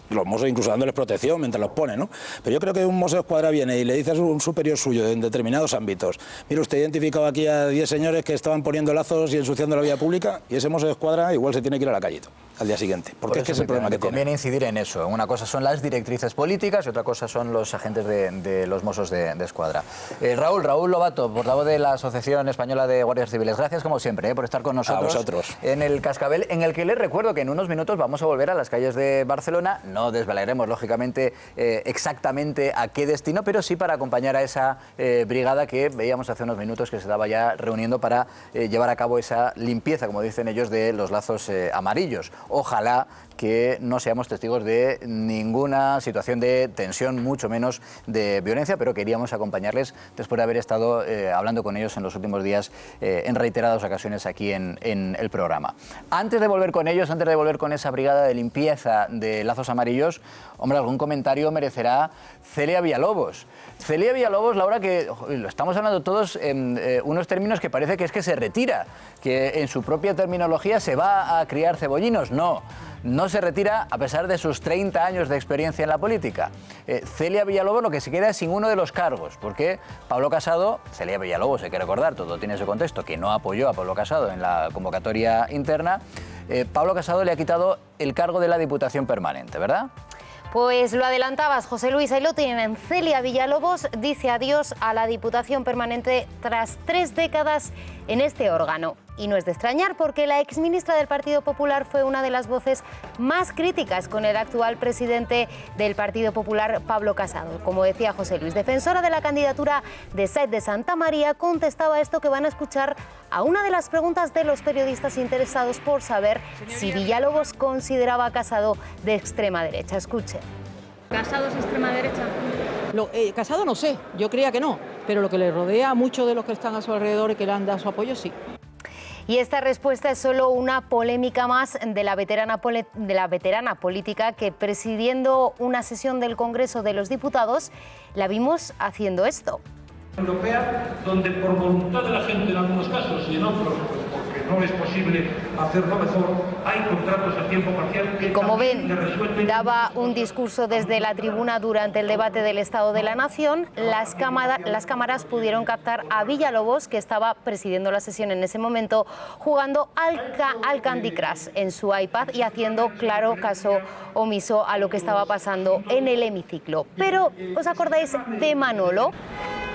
los mozos incluso dándoles protección mientras los pone, ¿no? Pero yo creo que un mozo de escuadra viene y le dice a un superior suyo en determinados ámbitos, mire, usted ha identificado aquí a 10 señores que estaban poniendo lazos y ensuciando la vía pública, y ese mozo de escuadra igual se tiene que ir a la calle al día siguiente, porque es que es el problema que tiene. Conviene incidir en eso. Una cosa son las directrices políticas y otra cosa son los agentes de los mozos de escuadra. Raúl Lobato, portavoz de la Asociación Española de Guardias Civiles. Gracias, como siempre, por estar con nosotros. A vosotros. En el Cascabel, en el que les recuerdo que en unos minutos vamos a volver a las calles de Barcelona. No desvelaremos, lógicamente, exactamente a qué destino, pero sí para acompañar a esa brigada que veíamos hace unos minutos que se estaba ya reuniendo para llevar a cabo esa limpieza, como dicen ellos, de los lazos amarillos. Ojalá que no seamos testigos de ninguna situación de tensión, mucho menos de violencia, pero queríamos acompañarles después de haber estado hablando con ellos en los últimos días en reiteradas ocasiones aquí en el programa. Antes de volver con ellos, antes de volver con esa brigada de limpieza de lazos amarillos, hombre, algún comentario merecerá Celia Villalobos. Celia Villalobos, Laura, que lo estamos hablando todos en unos términos que parece que es que se retira, que en su propia terminología se va a criar cebollinos. No se retira a pesar de sus 30 años de experiencia en la política. Celia Villalobos lo que se queda es sin uno de los cargos, porque Pablo Casado, Celia Villalobos, hay que recordar, todo tiene su contexto, que no apoyó a Pablo Casado en la convocatoria interna. Pablo Casado le ha quitado el cargo de la Diputación Permanente, ¿verdad? Pues lo adelantabas, José Luis, ahí lo tienen. Celia Villalobos dice adiós a la Diputación Permanente tras 3 décadas en este órgano. Y no es de extrañar porque la exministra del Partido Popular fue una de las voces más críticas con el actual presidente del Partido Popular, Pablo Casado. Como decía José Luis, defensora de la candidatura de Sáenz de Santamaría, contestaba esto que van a escuchar a una de las preguntas de los periodistas interesados por saber si Villalobos consideraba a Casado de extrema derecha. Escuche. ¿Casado es extrema derecha? Casado no sé, yo creía que no, pero lo que le rodea a muchos de los que están a su alrededor y que le han dado su apoyo, sí. Y esta respuesta es solo una polémica más de la veterana política que, presidiendo una sesión del Congreso de los Diputados, la vimos haciendo esto. Europea, donde por voluntad de la gente en algunos casos y en otros porque no es posible hacerlo mejor, hay contratos a tiempo parcial que, como ven, daba un discurso desde la tribuna durante el debate del Estado de la Nación. Las cámaras pudieron captar a Villalobos, que estaba presidiendo la sesión en ese momento, jugando al Candy Crush en su iPad y haciendo claro caso omiso a lo que estaba pasando en el hemiciclo. Pero, ¿os acordáis de Manolo,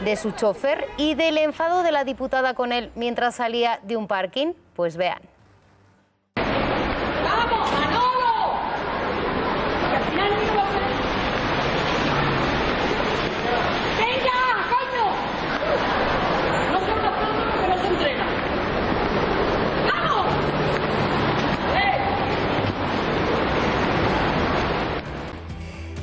de su chofer y del enfado de la diputada con él mientras salía de un parking? Pues vean. ¡Vamos, Manolo! Y al final no lo sé. ¡Venga, coño! No se habla, pero se entrena. ¡Vamos!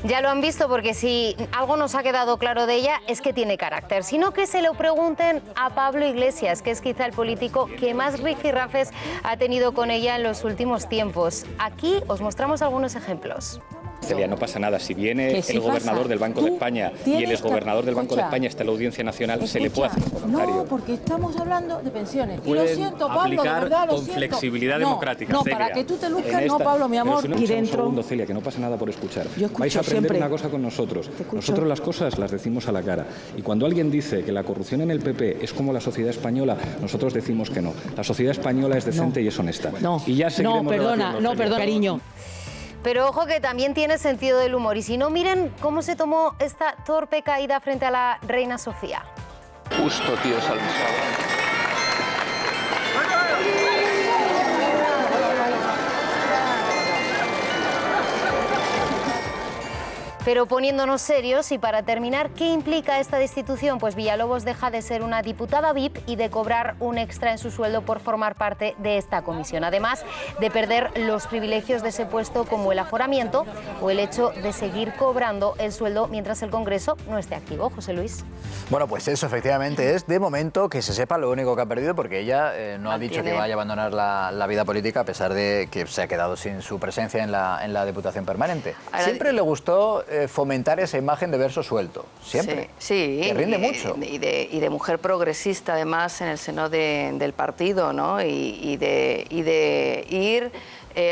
Ya lo han visto, porque si algo nos ha quedado claro de ella es que tiene carácter. Sino que se lo pregunten a Pablo Iglesias, que es quizá el político que más rifirrafes ha tenido con ella en los últimos tiempos. Aquí os mostramos algunos ejemplos. Celia, no pasa nada. Si viene el gobernador del Banco de España y el exgobernador del Banco de España está en la Audiencia Nacional, se le puede hacer un comentario. No, porque estamos hablando de pensiones. Y lo Pueden siento, Pablo, de aplicar verdad, lo con siento. flexibilidad No, democrática, no, Celia. para que tú te luzcas, En no, Pablo, mi amor. Pero Y un dentro... segundo, Celia, que no pasa nada por escuchar. Yo escucho Vais a aprender siempre. una cosa con nosotros. Nosotros las cosas las decimos a la cara. Y cuando alguien dice que la corrupción en el PP es como la sociedad española, nosotros decimos que no. La sociedad española es decente y es honesta. No, y ya no, perdona, cariño. Pero ojo que también tiene sentido del humor. Y si no, miren cómo se tomó esta torpe caída frente a la reina Sofía. Justo, tío, Salmes. Pero poniéndonos serios y para terminar, ¿qué implica esta destitución? Pues Villalobos deja de ser una diputada VIP y de cobrar un extra en su sueldo por formar parte de esta comisión. Además de perder los privilegios de ese puesto como el aforamiento o el hecho de seguir cobrando el sueldo mientras el Congreso no esté activo. José Luis. Bueno, pues eso efectivamente es, de momento, que se sepa, lo único que ha perdido, porque ella no ha dicho que vaya a abandonar la vida política a pesar de que se ha quedado sin su presencia en la Diputación Permanente. Siempre le gustó fomentar esa imagen de verso suelto, siempre. Sí, que rinde mucho. Y de mujer progresista, además, en el seno del partido, ¿no? Y de ir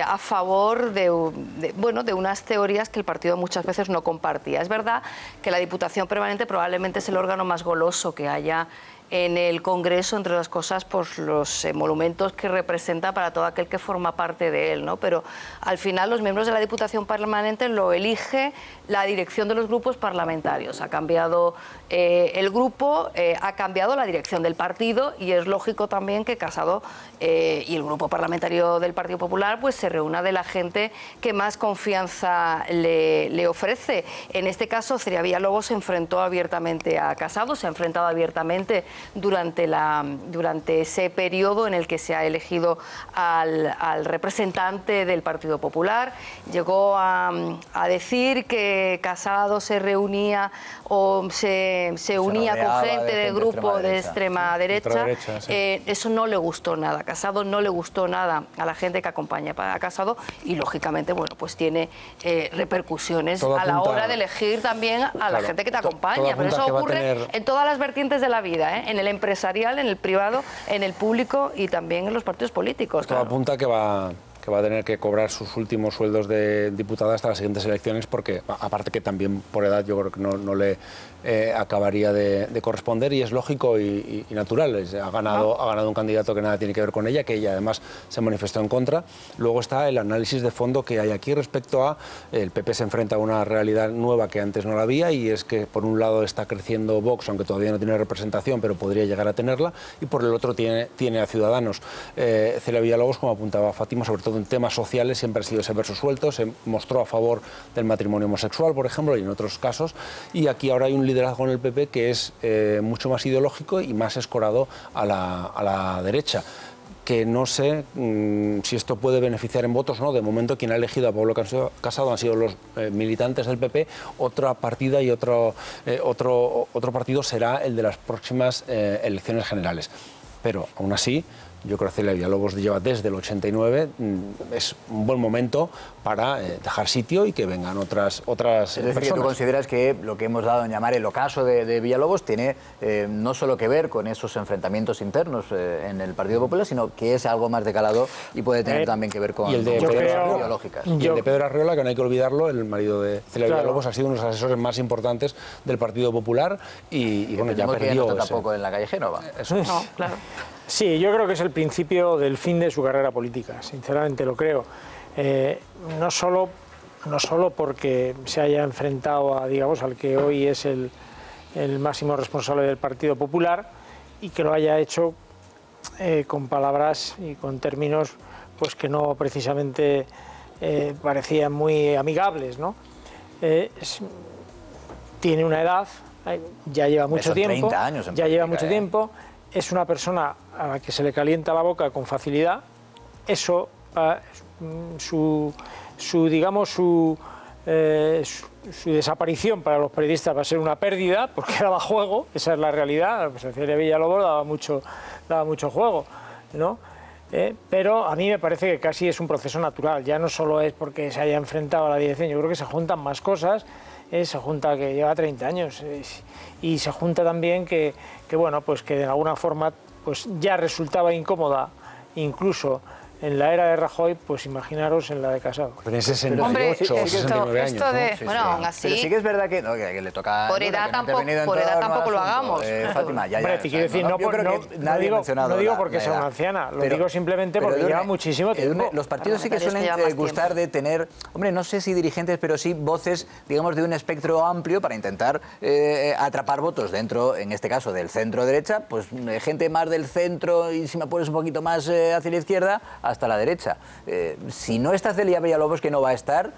a favor de unas teorías que el partido muchas veces no compartía. Es verdad que la Diputación Permanente probablemente es el órgano más goloso que haya en el Congreso, entre otras cosas, pues los monumentos que representa para todo aquel que forma parte de él, ¿no? Pero al final los miembros de la Diputación Permanente lo elige la dirección de los grupos parlamentarios. Ha cambiado el grupo, ha cambiado la dirección del partido y es lógico también que Casado y el grupo parlamentario del Partido Popular pues se reúna de la gente que más confianza le ofrece. En este caso, Celia Villalobos se enfrentó abiertamente a Casado, se ha enfrentado abiertamente durante ese periodo en el que se ha elegido al representante del Partido Popular. Llegó a decir que Casado se reunía o se unía con gente del grupo de extrema derecha. Eso no le gustó nada. A Casado no le gustó nada a la gente que acompaña a Casado y, lógicamente, bueno, pues tiene repercusiones a la hora de elegir también a la gente que te acompaña. Pero eso ocurre en todas las vertientes de la vida, en el empresarial, en el privado, en el público y también en los partidos políticos. Todo apunta que va a tener que cobrar sus últimos sueldos de diputada hasta las siguientes elecciones, porque aparte que también por edad yo creo que no le acabaría de corresponder, y es lógico y natural. Ha ganado un candidato que nada tiene que ver con ella, que ella además se manifestó en contra. Luego está el análisis de fondo que hay aquí respecto a el PP se enfrenta a una realidad nueva que antes no la había, y es que por un lado está creciendo Vox, aunque todavía no tiene representación, pero podría llegar a tenerla, y por el otro tiene a Ciudadanos. Celia Villalobos, como apuntaba Fátima, sobre todo en temas sociales siempre ha sido ese verso suelto, se mostró a favor del matrimonio homosexual, por ejemplo, y en otros casos, y aquí ahora hay un liderazgo en el PP que es mucho más ideológico y más escorado a la derecha, que no sé si esto puede beneficiar en votos o no. De momento quien ha elegido a Pablo Casado han sido los militantes del PP. Otra partida y otro partido será el de las próximas elecciones generales. Pero aún así, yo creo que Celia Villalobos lleva desde el 89, es un buen momento para dejar sitio y que vengan otras Es decir, que tú consideras que lo que hemos dado en llamar el ocaso de Villalobos tiene no solo que ver con esos enfrentamientos internos en el Partido Popular, sino que es algo más de calado y puede tener también que ver con cuestiones ideológicas. Y el de Pedro Arriola, que no hay que olvidarlo, el marido de Celia Villalobos, ha sido uno de los asesores más importantes del Partido Popular y bueno, ya perdió. Tampoco en la calle Génova. Eso es. No, claro. Sí, yo creo que es el principio del fin de su carrera política, sinceramente lo creo. No solo porque se haya enfrentado a, digamos, al que hoy es el máximo responsable del Partido Popular y que lo haya hecho con palabras y con términos pues que no precisamente parecían muy amigables, ¿no? Tiene una edad, ya lleva mucho tiempo, 30 años ya lleva mucho tiempo. Es una persona a la que se le calienta la boca con facilidad. Eso, su desaparición para los periodistas va a ser una pérdida, porque daba juego, esa es la realidad. La presencia de Villalobos daba mucho juego, ¿no? Pero a mí me parece que casi es un proceso natural, ya no solo es porque se haya enfrentado a la dirección, yo creo que se juntan más cosas, se junta que lleva 30 años y se junta también que bueno, pues que de alguna forma pues ya resultaba incómoda incluso en la era de Rajoy, pues imaginaros en la de Casado. Pero en 68 o 69 años, ¿no? Bueno, aún así... Pero sí que es verdad que le toca... Por edad tampoco lo hagamos. Fátima, ya. Hombre, te quiero decir, no digo porque sea una anciana, lo digo simplemente porque lleva muchísimo tiempo. Los partidos sí que suelen gustar de tener, hombre, no sé si dirigentes, pero sí voces, digamos, de un espectro amplio para intentar atrapar votos dentro, en este caso, del centro-derecha, pues gente más del centro y si me apuras un poquito más hacia la izquierda, hasta la derecha. Si no está Celia Villalobos, que no va a estar,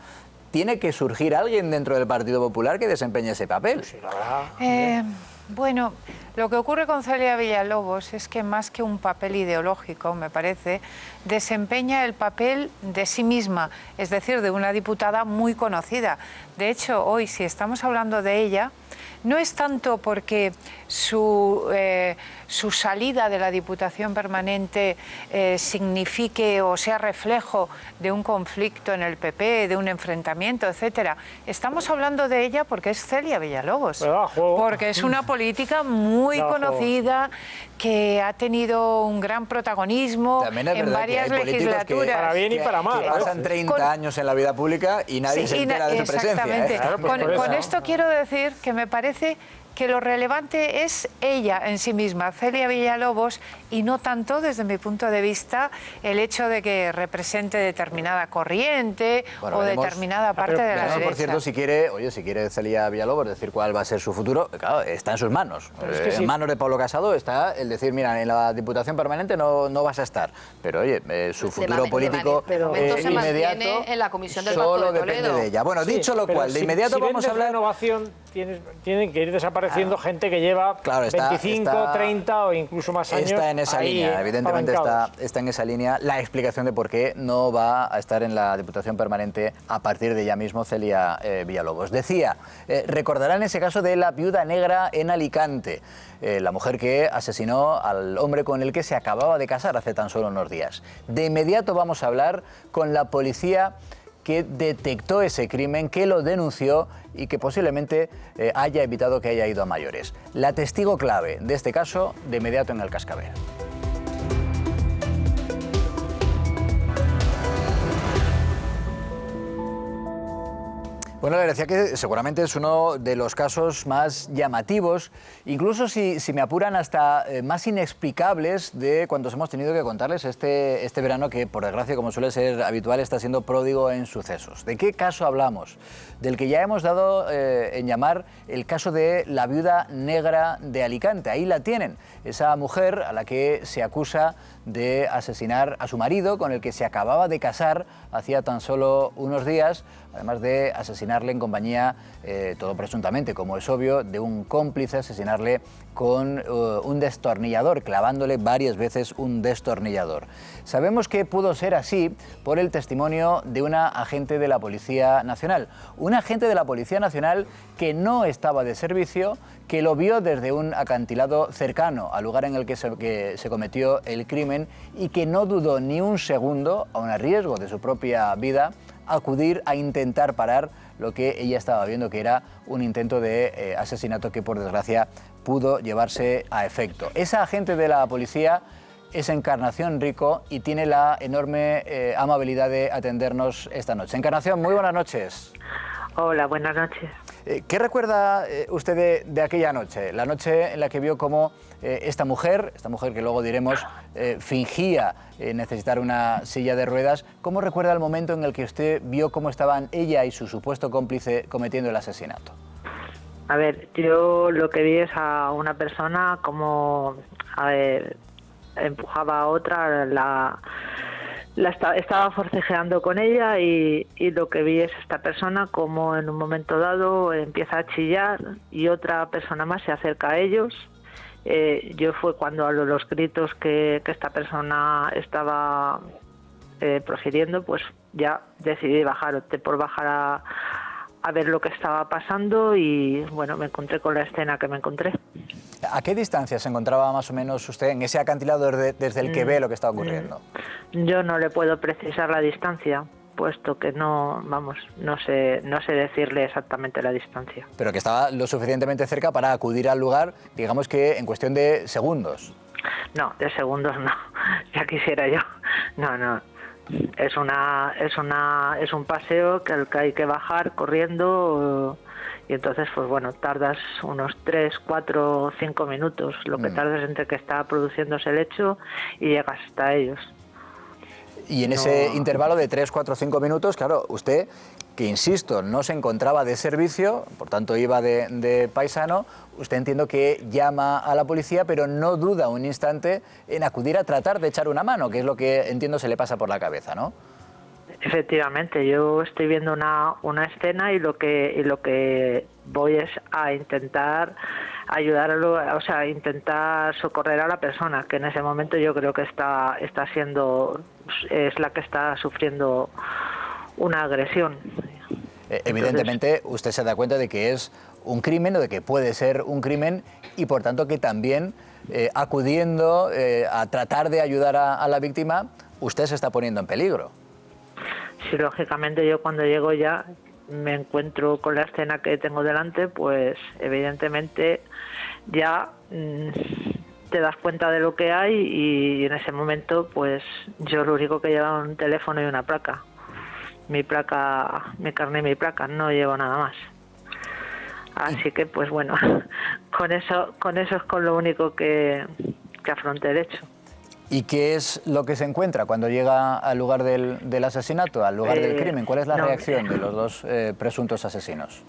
tiene que surgir alguien dentro del Partido Popular que desempeñe ese papel. Sí, la verdad. Bueno, lo que ocurre con Celia Villalobos es que más que un papel ideológico, me parece, desempeña el papel de sí misma, es decir, de una diputada muy conocida. De hecho, hoy, si estamos hablando de ella, no es tanto porque su salida de la Diputación Permanente signifique o sea reflejo de un conflicto en el PP, de un enfrentamiento, etcétera. Estamos hablando de ella porque es Celia Villalobos, porque es una política muy conocida, que ha tenido un gran protagonismo en varias legislaturas. Para bien y para mal. Que pasan 30 años en la vida pública y nadie se entera de su presencia. Claro, con esto quiero decir que me parece que lo relevante es ella en sí misma, Celia Villalobos, y no tanto, desde mi punto de vista, el hecho de que represente determinada corriente o determinada parte de la derecha. Por cierto, si quiere Celia Villalobos decir cuál va a ser su futuro, claro, está en sus manos. En manos de Pablo Casado está el decir, mira, en la Diputación Permanente no vas a estar, pero oye, su futuro político inmediato en la Comisión del Pacto de Toledo. Solo depende de ella. Bueno, dicho lo cual, de inmediato vamos a hablar... de renovación, tienen que ir desapareciendo gente que lleva 25, 30 o incluso más años. Está en esa línea, evidentemente está en esa línea la explicación de por qué no va a estar en la Diputación Permanente a partir de ya mismo Celia Villalobos. Decía, recordarán ese caso de la viuda negra en Alicante, la mujer que asesinó al hombre con el que se acababa de casar hace tan solo unos días. De inmediato vamos a hablar con la policía que detectó ese crimen, que lo denunció y que posiblemente haya evitado que haya ido a mayores. La testigo clave de este caso, de inmediato en el Cascabel. Bueno, le decía que seguramente es uno de los casos más llamativos, incluso si me apuran hasta más inexplicables de cuantos hemos tenido que contarles este verano, que por desgracia, como suele ser habitual, está siendo pródigo en sucesos. ¿De qué caso hablamos? Del que ya hemos dado en llamar el caso de la viuda negra de Alicante. Ahí la tienen, esa mujer a la que se acusa de asesinar a su marido, con el que se acababa de casar hacía tan solo unos días, además de asesinarle en compañía, todo presuntamente, como es obvio, de un cómplice, asesinarle con un destornillador, clavándole varias veces un destornillador. Sabemos que pudo ser así por el testimonio de una agente de la Policía Nacional. Un agente de la Policía Nacional que no estaba de servicio, que lo vio desde un acantilado cercano al lugar en el que se cometió el crimen y que no dudó ni un segundo, aun a riesgo de su propia vida, acudir a intentar parar lo que ella estaba viendo, que era un intento de asesinato que, por desgracia, pudo llevarse a efecto. Esa agente de la policía es Encarnación Rico y tiene la enorme amabilidad de atendernos esta noche. Encarnación, muy buenas noches. Hola, buenas noches. ¿Qué recuerda usted de aquella noche? La noche en la que vio cómo esta mujer que luego diremos fingía necesitar una silla de ruedas. ¿Cómo recuerda el momento en el que usted vio cómo estaban ella y su supuesto cómplice cometiendo el asesinato? A ver, yo lo que vi es a una persona como empujaba a otra, estaba forcejeando con ella y lo que vi es esta persona como en un momento dado empieza a chillar y otra persona más se acerca a ellos. Yo fue cuando a los gritos que esta persona estaba profiriendo, pues ya decidí opté por bajar a ver lo que estaba pasando y bueno, me encontré con la escena que me encontré. ¿A qué distancia se encontraba más o menos usted en ese acantilado desde el que ve lo que está ocurriendo? Yo no le puedo precisar la distancia, puesto que no sé decirle exactamente la distancia. Pero que estaba lo suficientemente cerca para acudir al lugar, digamos que en cuestión de segundos. No, de segundos no, ya quisiera yo. No. Es un paseo que hay que bajar corriendo y entonces pues bueno, tardas unos 3, 4, 5 minutos, lo que tardes entre que está produciéndose el hecho y llegas hasta ellos. Y en ese intervalo de 3, 4, 5 minutos, claro, usted, que insisto, no se encontraba de servicio, por tanto iba de paisano, usted entiendo que llama a la policía, pero no duda un instante en acudir a tratar de echar una mano, que es lo que entiendo se le pasa por la cabeza, ¿no? Efectivamente, yo estoy viendo una escena y lo que voy es a intentar ayudarlo, o sea, intentar socorrer a la persona, que en ese momento yo creo que es la que está sufriendo una agresión. Evidentemente, usted se da cuenta de que es un crimen o de que puede ser un crimen y por tanto que también acudiendo a tratar de ayudar a la víctima, usted se está poniendo en peligro. Sí, lógicamente yo cuando llego ya me encuentro con la escena que tengo delante, pues evidentemente ya te das cuenta de lo que hay y en ese momento pues yo lo único que llevo es un teléfono y una placa. Mi carne y mi placa, no llevo nada más. Así que pues bueno, con eso es con lo único que afronté el hecho. ¿Y qué es lo que se encuentra cuando llega al lugar del asesinato, al lugar del crimen? ¿Cuál es la reacción de los dos presuntos asesinos?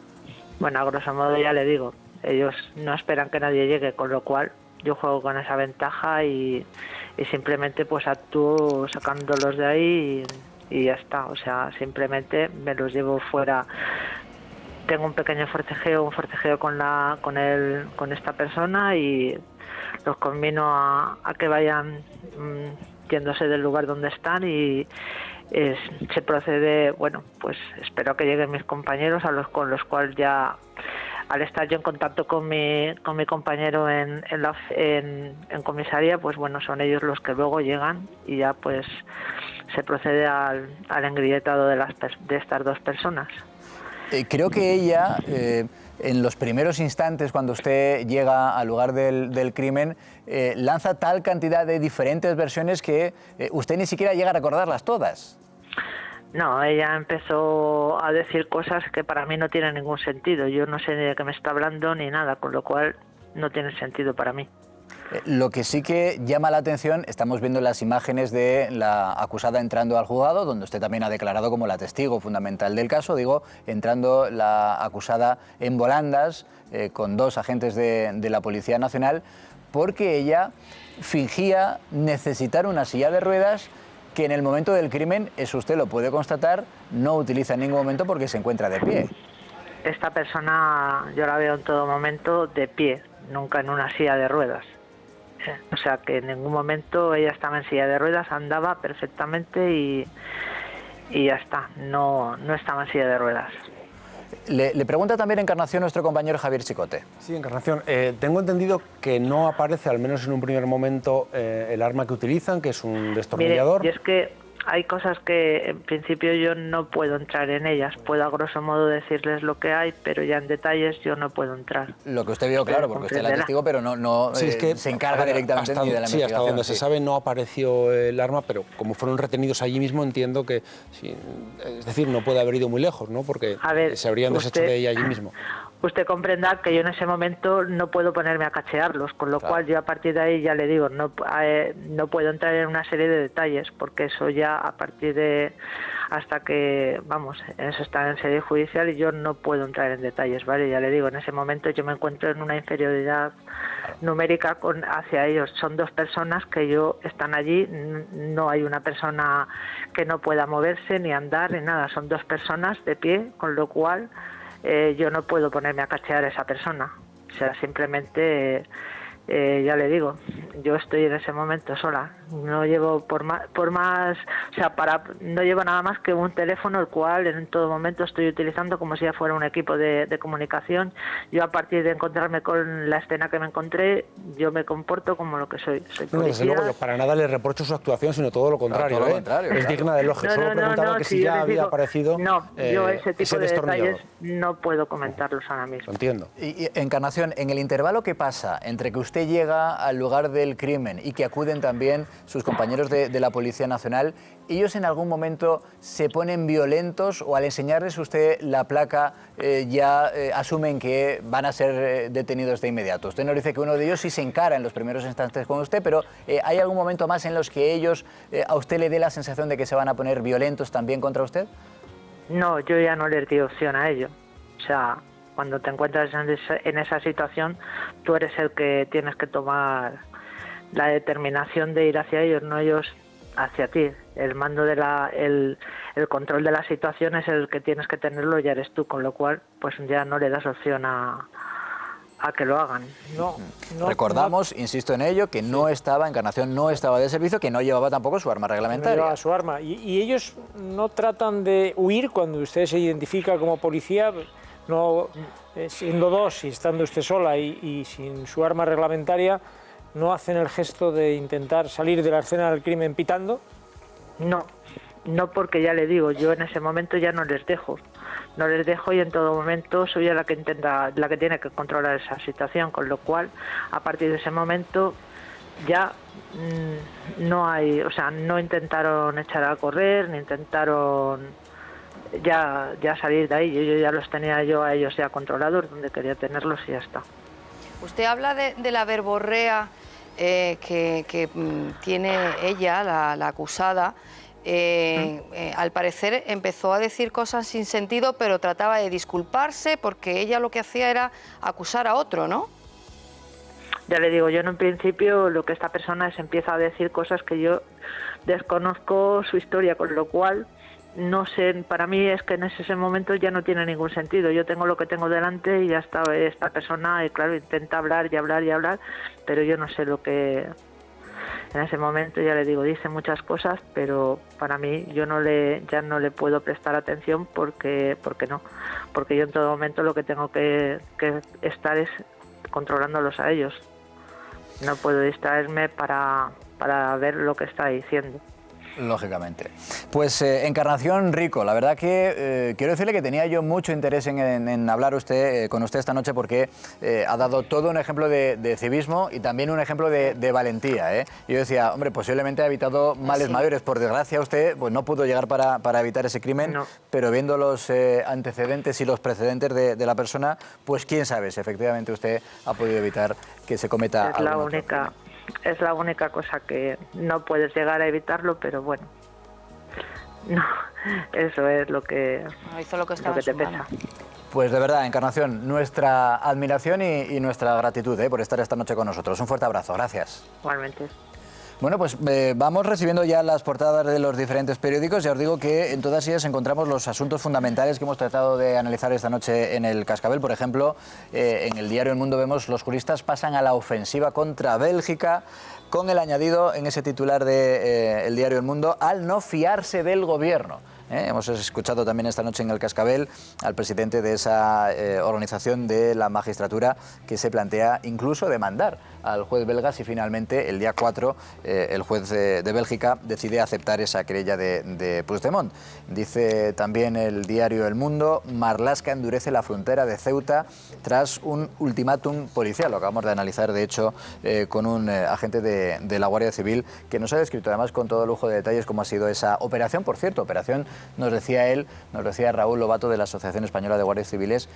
Bueno, a grosso modo ya le digo, ellos no esperan que nadie llegue, con lo cual yo juego con esa ventaja y simplemente pues actúo sacándolos de ahí y ya está. O sea, simplemente me los llevo fuera. Tengo un pequeño forcejeo con esta persona y los conmino a que vayan yéndose del lugar donde están y se procede, bueno, pues espero que lleguen mis compañeros con los cuales ya, al estar yo en contacto con mi compañero en comisaría, pues bueno, son ellos los que luego llegan y ya pues se procede al engrilletado de estas dos personas. Creo que ella, en los primeros instantes, cuando usted llega al lugar del crimen, lanza tal cantidad de diferentes versiones que usted ni siquiera llega a recordarlas todas. No, ella empezó a decir cosas que para mí no tienen ningún sentido. Yo no sé ni de qué me está hablando ni nada, con lo cual no tiene sentido para mí. Lo que sí que llama la atención, estamos viendo las imágenes de la acusada entrando al juzgado, donde usted también ha declarado como la testigo fundamental del caso, digo, entrando la acusada en volandas con dos agentes de la Policía Nacional, porque ella fingía necesitar una silla de ruedas que en el momento del crimen, eso usted lo puede constatar, no utiliza en ningún momento porque se encuentra de pie. Esta persona yo la veo en todo momento de pie, nunca en una silla de ruedas. O sea que en ningún momento ella estaba en silla de ruedas, andaba perfectamente y ya está, no estaba en silla de ruedas. Le pregunta también Encarnación nuestro compañero Javier Chicote. Sí, Encarnación, tengo entendido que no aparece, al menos en un primer momento, el arma que utilizan, que es un destornillador. Mire, y es que hay cosas que en principio yo no puedo entrar en ellas. Puedo a grosso modo decirles lo que hay, pero ya en detalles yo no puedo entrar. Lo que usted vio, claro, porque usted es la testigo, pero no sí, es que, se encarga directamente ni de la investigación. Sí, hasta donde se sabe no apareció el arma, pero como fueron retenidos allí mismo, entiendo que, sí, es decir, no puede haber ido muy lejos, ¿no? Porque se habrían deshecho de ella allí mismo. Usted comprenderá que yo en ese momento no puedo ponerme a cachearlos, con lo cual yo a partir de ahí ya le digo, no puedo entrar en una serie de detalles, porque eso ya a partir de hasta que, vamos, eso está en sede judicial y yo no puedo entrar en detalles, ¿vale? Ya le digo, en ese momento yo me encuentro en una inferioridad numérica hacia ellos. Son dos personas que están allí, no hay una persona que no pueda moverse ni andar ni nada, son dos personas de pie, con lo cual yo no puedo ponerme a cachear a esa persona. O sea, simplemente Ya le digo, yo estoy en ese momento sola. No llevo no llevo nada más que un teléfono, el cual en todo momento estoy utilizando como si ya fuera un equipo de comunicación. Yo, a partir de encontrarme con la escena que me encontré, yo me comporto como lo que soy. Soy policía. Desde luego, yo para nada le reprocho su actuación, sino todo lo contrario. Todo lo contrario, es digna de elogio. Solo preguntaba que si ya había aparecido yo ese tipo de destornillador. detalles no puedo comentarlos ahora mismo. Lo entiendo. Y Encarnación, en el intervalo que pasa entre que usted llega al lugar del crimen y que acuden también sus compañeros de la Policía Nacional, ¿ellos en algún momento se ponen violentos o al enseñarles usted la placa asumen que van a ser detenidos de inmediato? Usted nos dice que uno de ellos sí se encara en los primeros instantes con usted, pero ¿hay algún momento más en los que ellos a usted le dé la sensación de que se van a poner violentos también contra usted? No, yo ya no les di opción a ello. O sea, cuando te encuentras en esa situación, tú eres el que tienes que tomar la determinación de ir hacia ellos, no ellos hacia ti. El mando el control de la situación es el que tienes que tenerlo, ya eres tú, con lo cual pues ya no le das opción a que lo hagan. Recordamos, insisto en ello, que no estaba, Encarnación no estaba de servicio, que no llevaba tampoco su arma reglamentaria. No llevaba su arma. Y ellos no tratan de huir cuando usted se identifica como policía, no, siendo dos y estando usted sola y sin su arma reglamentaria, ¿no hacen el gesto de intentar salir de la escena del crimen pitando? No, porque ya le digo, yo en ese momento ya no les dejo y en todo momento soy la que tiene que controlar esa situación, con lo cual a partir de ese momento ya no intentaron echar a correr, ni intentaron ya salir de ahí. Yo ya los tenía a ellos ya controlados donde quería tenerlos y ya está. Usted habla de la verborrea que tiene ella, la acusada. Al parecer empezó a decir cosas sin sentido, pero trataba de disculparse porque ella lo que hacía era acusar a otro, ¿no? Ya le digo, yo en un principio lo que esta persona empieza a decir cosas que yo desconozco su historia, con lo cual no sé, para mí es que en ese momento ya no tiene ningún sentido. Yo tengo lo que tengo delante y ya está esta persona, y claro, intenta hablar y hablar y hablar, pero yo no sé lo que... En ese momento, ya le digo, dice muchas cosas, pero para mí yo ya no le puedo prestar atención porque yo en todo momento lo que tengo que estar es controlándolos a ellos. No puedo distraerme para ver lo que está diciendo. Lógicamente. Pues Encarnación Rico, la verdad que quiero decirle que tenía yo mucho interés en hablar con usted esta noche, porque ha dado todo un ejemplo de civismo y también un ejemplo de valentía. Yo decía, hombre, posiblemente ha evitado males mayores. Por desgracia usted pues no pudo llegar para evitar ese crimen, pero viendo los antecedentes y los precedentes de la persona, pues quién sabe si efectivamente usted ha podido evitar que se cometa algún otro crimen. Es la única cosa que no puedes llegar a evitarlo, pero bueno, no, eso es lo que te pesa. Pues de verdad, Encarnación, nuestra admiración y nuestra gratitud por estar esta noche con nosotros. Un fuerte abrazo, gracias. Igualmente. Bueno, pues vamos recibiendo ya las portadas de los diferentes periódicos. Ya os digo que en todas ellas encontramos los asuntos fundamentales que hemos tratado de analizar esta noche en el Cascabel. Por ejemplo, en el diario El Mundo vemos: los juristas pasan a la ofensiva contra Bélgica, con el añadido en ese titular del diario El Mundo: al no fiarse del gobierno. Hemos escuchado también esta noche en el Cascabel al presidente de esa organización de la magistratura, que se plantea incluso demandar al juez belga si finalmente el día 4 el juez de Bélgica decide aceptar esa querella de Puigdemont. Dice también el diario El Mundo: Marlaska endurece la frontera de Ceuta tras un ultimátum policial. Lo acabamos de analizar, de hecho, con un agente de la Guardia Civil, que nos ha descrito además con todo lujo de detalles cómo ha sido esa operación. Por cierto, operación, nos decía Raúl Lobato de la Asociación Española de Guardias Civiles,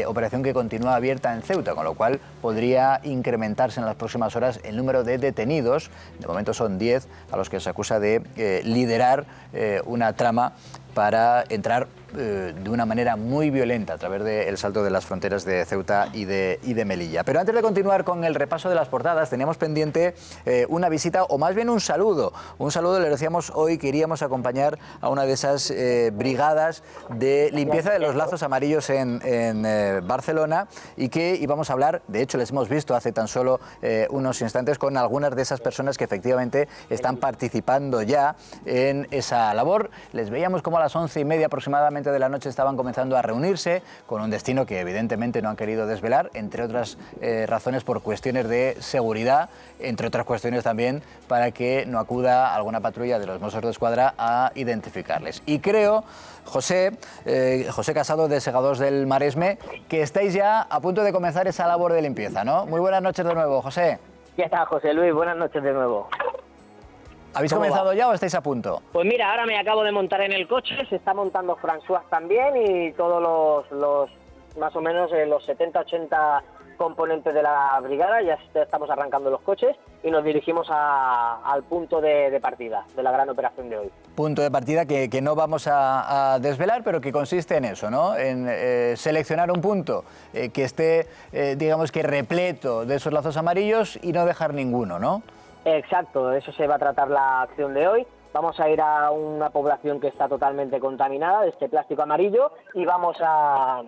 operación que continúa abierta en Ceuta, con lo cual podría incrementarse en las próximas horas el número de detenidos. De momento son 10 a los que se acusa de liderar una trama para entrar de una manera muy violenta a través del salto de las fronteras de Ceuta y de Melilla. Pero antes de continuar con el repaso de las portadas, teníamos pendiente una visita, o más bien un saludo. Un saludo, le decíamos hoy que iríamos a acompañar a una de esas brigadas de limpieza de los lazos amarillos en Barcelona, y que íbamos a hablar, de hecho les hemos visto hace tan solo unos instantes, con algunas de esas personas que efectivamente están participando ya en esa labor. Les veíamos como a las 11:30 aproximadamente de la noche estaban comenzando a reunirse con un destino que evidentemente no han querido desvelar, entre otras razones por cuestiones de seguridad, entre otras cuestiones también para que no acuda alguna patrulla de los Mossos d'Esquadra a identificarles. Y creo, José Casado, de Segadors del Maresme, que estáis ya a punto de comenzar esa labor de limpieza, ¿no? Muy buenas noches de nuevo, José. ¿Qué tal, José Luis? Buenas noches de nuevo. ¿Habéis comenzado ya o estáis a punto? Pues mira, ahora me acabo de montar en el coche, se está montando François también, y todos los más o menos los 70-80 componentes de la brigada. Ya estamos arrancando los coches y nos dirigimos al punto de partida de la gran operación de hoy. Punto de partida que no vamos a desvelar, pero que consiste en eso, ¿no? En seleccionar un punto que esté, digamos que repleto de esos lazos amarillos y no dejar ninguno, ¿no? Exacto, de eso se va a tratar la acción de hoy. Vamos a ir a una población que está totalmente contaminada de este plástico amarillo y vamos a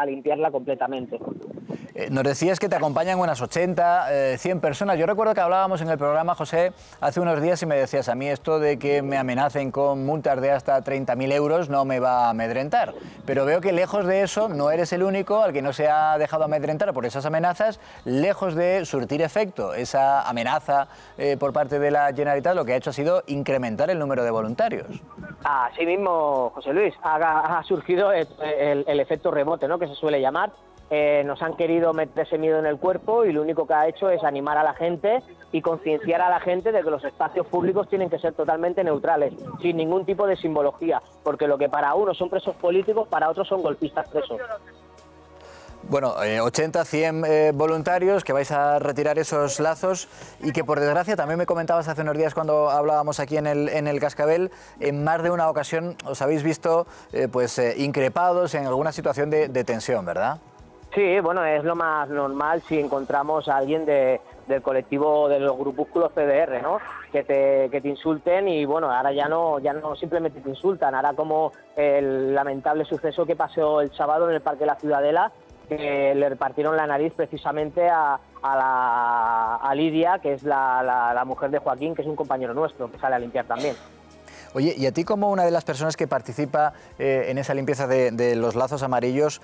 limpiarla completamente. Nos decías que te acompañan unas 80, 100 personas. Yo recuerdo que hablábamos en el programa, José, hace unos días, y me decías: a mí esto de que me amenacen con multas de hasta 30.000 euros no me va a amedrentar. Pero veo que lejos de eso no eres el único al que no se ha dejado amedrentar por esas amenazas. Lejos de surtir efecto esa amenaza por parte de la Generalitat, lo que ha hecho ha sido incrementar el número de voluntarios. Así mismo, José Luis, ha surgido el efecto rebote, ¿no?, que se suele llamar. Nos han querido meter ese miedo en el cuerpo, y lo único que ha hecho es animar a la gente y concienciar a la gente de que los espacios públicos tienen que ser totalmente neutrales, sin ningún tipo de simbología, porque lo que para unos son presos políticos, para otros son golpistas presos. Bueno, 80, 100 voluntarios que vais a retirar esos lazos, y que por desgracia también me comentabas hace unos días cuando hablábamos aquí en el Cascabel, en más de una ocasión os habéis visto increpados en alguna situación de tensión, ¿verdad? Sí, bueno, es lo más normal si encontramos a alguien del colectivo de los grupúsculos CDR, ¿no?, que te insulten. Y bueno, ahora ya no simplemente te insultan, ahora como el lamentable suceso que pasó el sábado en el Parque de la Ciudadela, que le repartieron la nariz precisamente a Lidia, que es la mujer de Joaquín, que es un compañero nuestro, que sale a limpiar también. Oye, y a ti, como una de las personas que participa en esa limpieza de los lazos amarillos,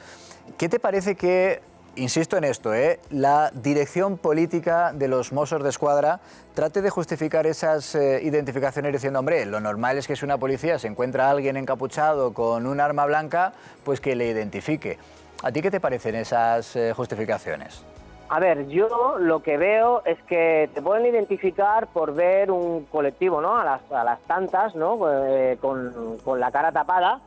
¿qué te parece que, insisto en esto, la dirección política de los Mossos d'Esquadra trate de justificar esas identificaciones diciendo: hombre, lo normal es que si una policía se encuentra a alguien encapuchado con un arma blanca, pues que le identifique? ¿A ti qué te parecen esas justificaciones? A ver, yo lo que veo es que te pueden identificar por ver un colectivo, ¿no?, a las tantas, ¿no?, con la cara tapada,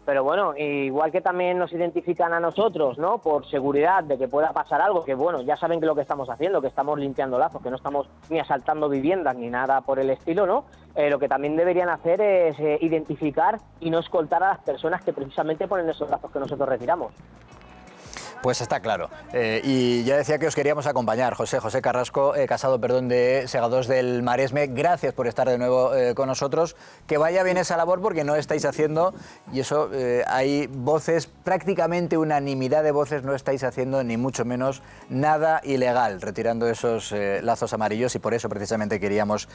pero bueno, igual que también nos identifican a nosotros, ¿no?, por seguridad de que pueda pasar algo, que bueno, ya saben que lo que estamos haciendo, que estamos limpiando lazos, que no estamos ni asaltando viviendas ni nada por el estilo, ¿no? Lo que también deberían hacer es identificar y no escoltar a las personas que precisamente ponen esos lazos que nosotros retiramos. Pues está claro. Y ya decía que os queríamos acompañar, José Casado, de Segadors del Maresme. Gracias por estar de nuevo con nosotros. Que vaya bien esa labor, porque no estáis haciendo, y eso hay voces, prácticamente unanimidad de voces, no estáis haciendo ni mucho menos nada ilegal, retirando esos lazos amarillos, y por eso precisamente queríamos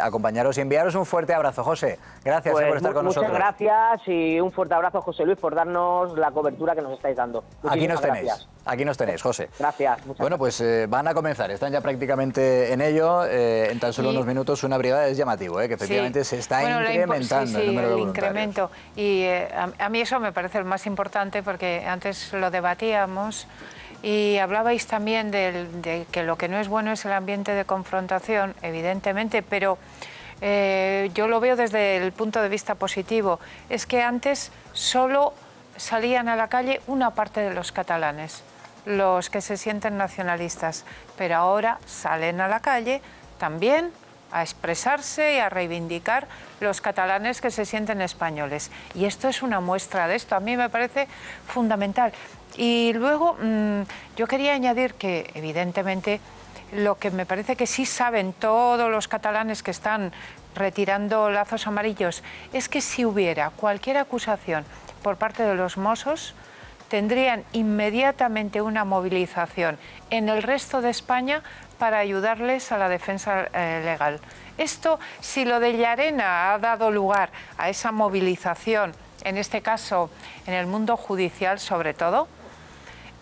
acompañaros y enviaros un fuerte abrazo, José. Gracias por estar con nosotros. Muchas gracias, y un fuerte abrazo, José Luis, por darnos la cobertura que nos estáis dando. Aquí nos tenéis. Aquí nos tenéis, José. Gracias. Bueno, pues van a comenzar, están ya prácticamente en ello. En tan solo unos minutos, una brigada. Es llamativo, que efectivamente se está incrementando el número de voluntarios. Incremento. Y a mí eso me parece el más importante, porque antes lo debatíamos y hablabais también de que lo que no es bueno es el ambiente de confrontación, evidentemente, pero yo lo veo desde el punto de vista positivo. Es que antes solo salían a la calle una parte de los catalanes, los que se sienten nacionalistas, pero ahora salen a la calle también a expresarse y a reivindicar los catalanes que se sienten españoles. Y esto es una muestra de esto. A mí me parece fundamental. Y luego yo quería añadir que, evidentemente, lo que me parece que sí saben todos los catalanes que están retirando lazos amarillos es que si hubiera cualquier acusación por parte de los Mossos, tendrían inmediatamente una movilización en el resto de España para ayudarles a la defensa legal. Esto, si lo de Llarena ha dado lugar a esa movilización, en este caso en el mundo judicial sobre todo,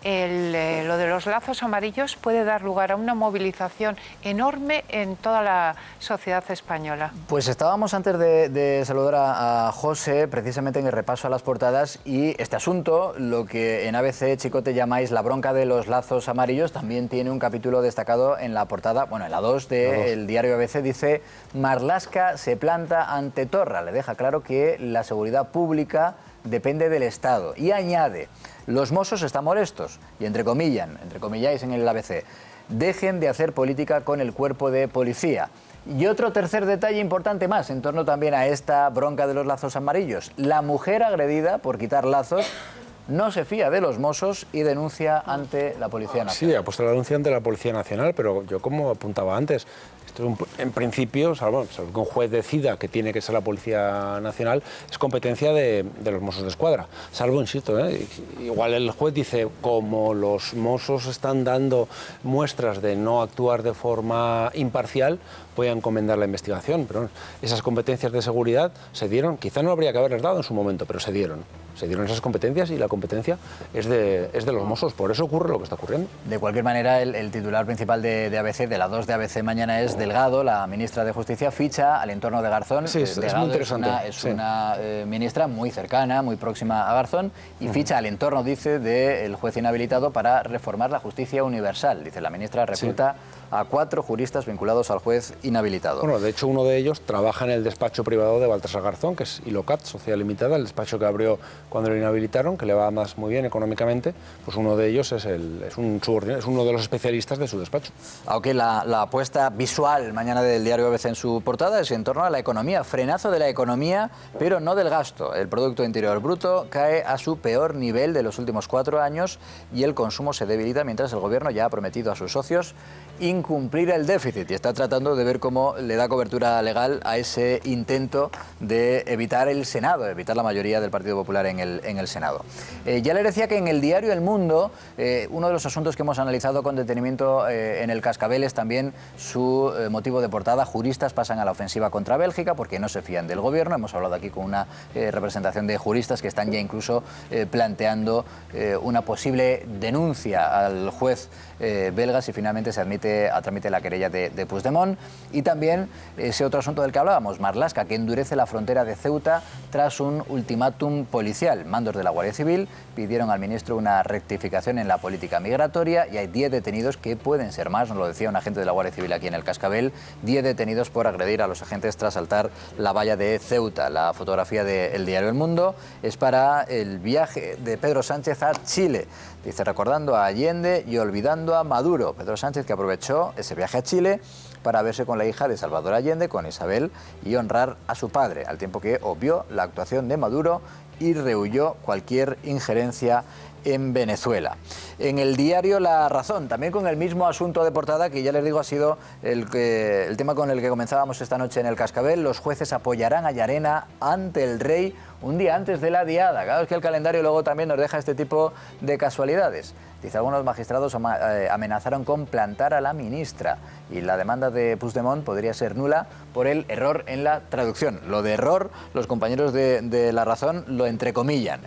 lo de los lazos amarillos puede dar lugar a una movilización enorme en toda la sociedad española. Pues estábamos antes de saludar a José, precisamente en el repaso a las portadas, y este asunto, lo que en ABC Chicote llamáis la bronca de los lazos amarillos, también tiene un capítulo destacado en la portada, bueno, en la 2 del diario ABC, dice: Marlaska se planta ante Torra. Le deja claro que la seguridad pública depende del Estado, y añade: los Mossos están molestos, y entrecomilláis en el ABC, dejen de hacer política con el cuerpo de policía. Y otro tercer detalle importante más, en torno también a esta bronca de los lazos amarillos: la mujer agredida por quitar lazos no se fía de los Mossos y denuncia ante la Policía Nacional. Sí, ha puesto la denuncia ante la Policía Nacional, pero yo, como apuntaba antes, esto en principio, salvo que un juez decida que tiene que ser la Policía Nacional, es competencia de los Mossos de Escuadra. Salvo, insisto, igual el juez dice, como los Mossos están dando muestras de no actuar de forma imparcial, voy a encomendar la investigación. Pero esas competencias de seguridad se dieron, quizá no habría que haberles dado en su momento, pero se dieron esas competencias, y la competencia es de los Mossos. Por eso ocurre lo que está ocurriendo. De cualquier manera, el titular principal de ABC, de la 2 de ABC mañana, es: Delgado, la ministra de Justicia, ficha al entorno de Garzón. Sí, es muy interesante. Es una ministra muy cercana, muy próxima a Garzón, y ficha al entorno, dice, del juez inhabilitado para reformar la justicia universal. Dice, la ministra recluta a 4 juristas vinculados al juez inhabilitado. Bueno, de hecho, uno de ellos trabaja en el despacho privado de Baltasar Garzón, que es Ilocat, Sociedad Limitada, el despacho que abrió cuando lo inhabilitaron, que le va más muy bien económicamente. Pues uno de ellos es uno de los especialistas de su despacho. Aunque la apuesta visual mañana del diario ABC en su portada es en torno a la economía. Frenazo de la economía, pero no del gasto. El Producto Interior Bruto cae a su peor nivel de los últimos 4 años y el consumo se debilita, mientras el Gobierno ya ha prometido a sus socios incumplir el déficit y está tratando de ver cómo le da cobertura legal a ese intento de evitar el Senado, de evitar la mayoría del Partido Popular en el Senado. Ya le decía que en el diario El Mundo, uno de los asuntos que hemos analizado con detenimiento en el Cascabel es también su motivo de portada: juristas pasan a la ofensiva contra Bélgica porque no se fían del Gobierno. Hemos hablado aquí con una representación de juristas que están ya incluso planteando una posible denuncia al juez belga si finalmente se admite a trámite la querella de Puigdemont. Y también ese otro asunto del que hablábamos, Marlaska, que endurece la frontera de Ceuta tras un ultimátum policial. Mandos de la Guardia Civil pidieron al ministro una rectificación en la política migratoria y hay 10 detenidos, que pueden ser más, nos lo decía un agente de la Guardia Civil aquí en el Cascabel, 10 detenidos por agredir a los agentes tras saltar la valla de Ceuta. La fotografía del diario El Mundo es para el viaje de Pedro Sánchez a Chile. Dice, recordando a Allende y olvidando a Maduro. Pedro Sánchez, que aprovechó ese viaje a Chile para verse con la hija de Salvador Allende, con Isabel, y honrar a su padre, al tiempo que obvió la actuación de Maduro y rehuyó cualquier injerencia en Venezuela. En el diario La Razón, también con el mismo asunto de portada, que ya les digo ha sido el tema con el que comenzábamos esta noche en el Cascabel: los jueces apoyarán a Llarena ante el rey un día antes de la diada. Claro, es que el calendario luego también nos deja este tipo de casualidades. Dice, algunos magistrados amenazaron con plantar a la ministra y la demanda de Puigdemont podría ser nula por el error en la traducción. Lo de error, los compañeros de La Razón lo entrecomillan,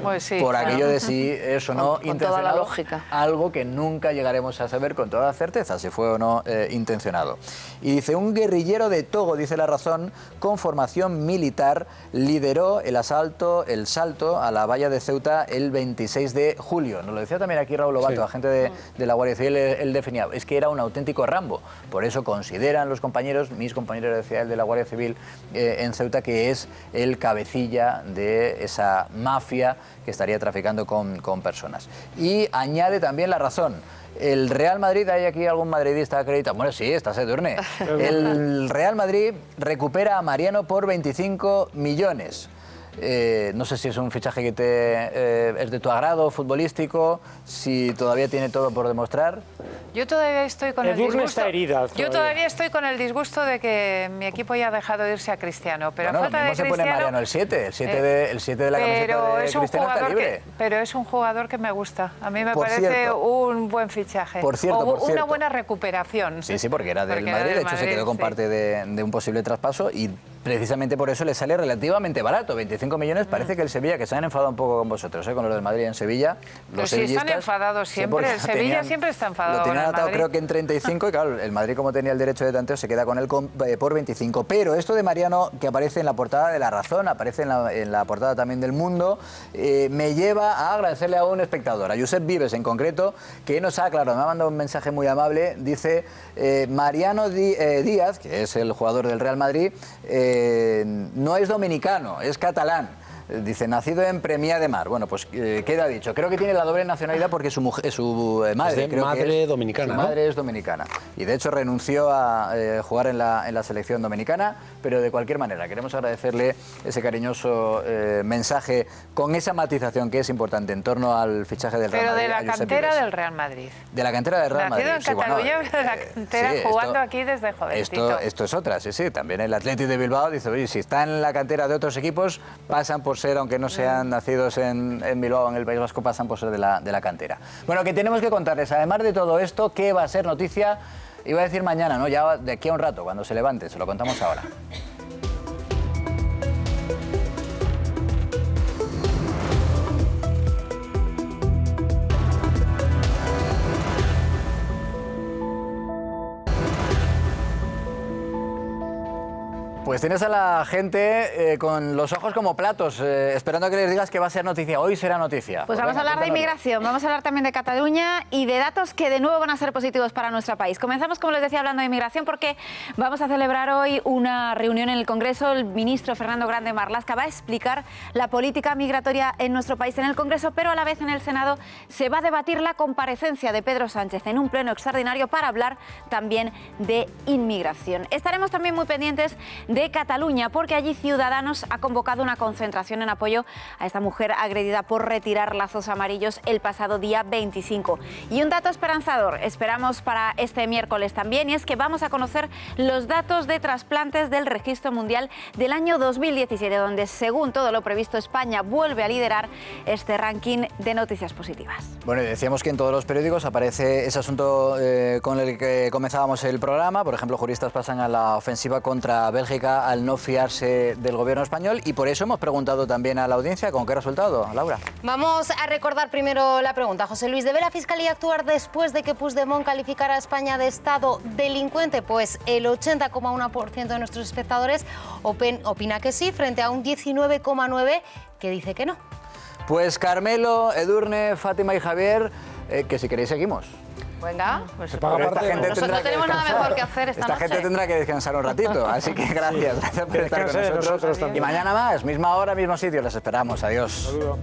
Pues sí, por aquello de si eso no con intencionado, toda la lógica. algo que nunca llegaremos a saber con toda certeza si fue o no intencionado. Y dice, un guerrillero de Togo, dice La Razón, con formación militar, lideró el el salto a la valla de Ceuta el 26 de julio. Nos lo decía también aquí Raúl Lobato, agente de la Guardia Civil, él definía, es que era un auténtico Rambo. Por eso consideran los compañeros, mis compañeros, decía él, de la Guardia Civil en Ceuta, que es el cabecilla de esa mafia que estaría traficando con personas. Y añade también la razón. El Real Madrid, ¿hay aquí algún madridista acreditado? Bueno, sí, está Edurne. El Real Madrid recupera a Mariano por 25 millones. No sé si es un fichaje que es de tu agrado futbolístico, si todavía tiene todo por demostrar. Yo todavía estoy con el disgusto. Está herida. Yo todavía estoy con el disgusto de que mi equipo ya ha dejado de irse a Cristiano, pero bueno, a falta de se Cristiano. Pone Mariano el 7 de la camiseta de Cristiano está libre. Pero es un jugador que me gusta. A mí me parece un buen fichaje. Por cierto, una buena recuperación. Sí, porque era del Madrid, de hecho se quedó con parte de un posible traspaso y precisamente por eso le sale relativamente barato, 25 millones. Parece que el Sevilla, que se han enfadado un poco con vosotros, con lo del Madrid en Sevilla. Pero si están enfadados siempre, el Sevilla siempre está enfadado. Lo tenían atado creo que en 35 y claro, el Madrid, como tenía el derecho de tanteo, se queda con él por 25. Pero esto de Mariano, que aparece en la portada de La Razón, aparece en la portada también del Mundo, me lleva a agradecerle a un espectador, a Josep Vives en concreto, que nos ha aclarado, me ha mandado un mensaje muy amable, dice, Mariano Díaz, que es el jugador del Real Madrid, no es dominicano, es catalán. Dice, nacido en Premià de Mar. Bueno, pues queda dicho. Creo que tiene la doble nacionalidad porque su madre, es madre dominicana. Su madre es dominicana. Y de hecho renunció a jugar en la selección dominicana, pero de cualquier manera queremos agradecerle ese cariñoso mensaje con esa matización que es importante en torno al fichaje del Real Madrid. Pero de la cantera del Real Madrid. De la cantera del Real Madrid. Nacido en Cataluña, de la cantera, jugando aquí desde jovencito. Esto es otra, sí. También el Athletic de Bilbao dice, oye, si está en la cantera de otros equipos, pasan por ser, aunque no sean nacidos en Bilbao, en el País Vasco, pasan por ser de la cantera. Bueno, que tenemos que contarles, además de todo esto, ¿qué va a ser noticia? Iba a decir mañana, ¿no? Ya de aquí a un rato, cuando se levante, se lo contamos ahora. Pues tienes a la gente con los ojos como platos, esperando a que les digas que va a ser noticia. Hoy será noticia. Pues vamos a hablar de inmigración, vamos a hablar también de Cataluña y de datos que de nuevo van a ser positivos para nuestro país. Comenzamos, como les decía, hablando de inmigración porque vamos a celebrar hoy una reunión en el Congreso. El ministro Fernando Grande Marlaska va a explicar la política migratoria en nuestro país en el Congreso, pero a la vez en el Senado se va a debatir la comparecencia de Pedro Sánchez en un pleno extraordinario para hablar también de inmigración. Estaremos también muy pendientes de Cataluña, porque allí Ciudadanos ha convocado una concentración en apoyo a esta mujer agredida por retirar lazos amarillos el pasado día 25. Y un dato esperanzador esperamos para este miércoles también, y es que vamos a conocer los datos de trasplantes del Registro Mundial del año 2017, donde, según todo lo previsto, España vuelve a liderar este ranking de noticias positivas. Bueno, y decíamos que en todos los periódicos aparece ese asunto con el que comenzábamos el programa. Por ejemplo, juristas pasan a la ofensiva contra Bélgica al no fiarse del gobierno español, y por eso hemos preguntado también a la audiencia con qué resultado, Laura. Vamos a recordar primero la pregunta. José Luis, ¿debe la Fiscalía actuar después de que Puigdemont calificara a España de Estado delincuente? Pues el 80,1% de nuestros espectadores opina que sí, frente a un 19,9% que dice que no. Pues Carmelo, Edurne, Fátima y Javier, que si queréis seguimos. Venga, pues esta gente nosotros no tenemos nada mejor que hacer esta noche. Esta gente tendrá que descansar un ratito, así que gracias por estar con nosotros. Y mañana más, misma hora, mismo sitio, les esperamos. Adiós. Saludos.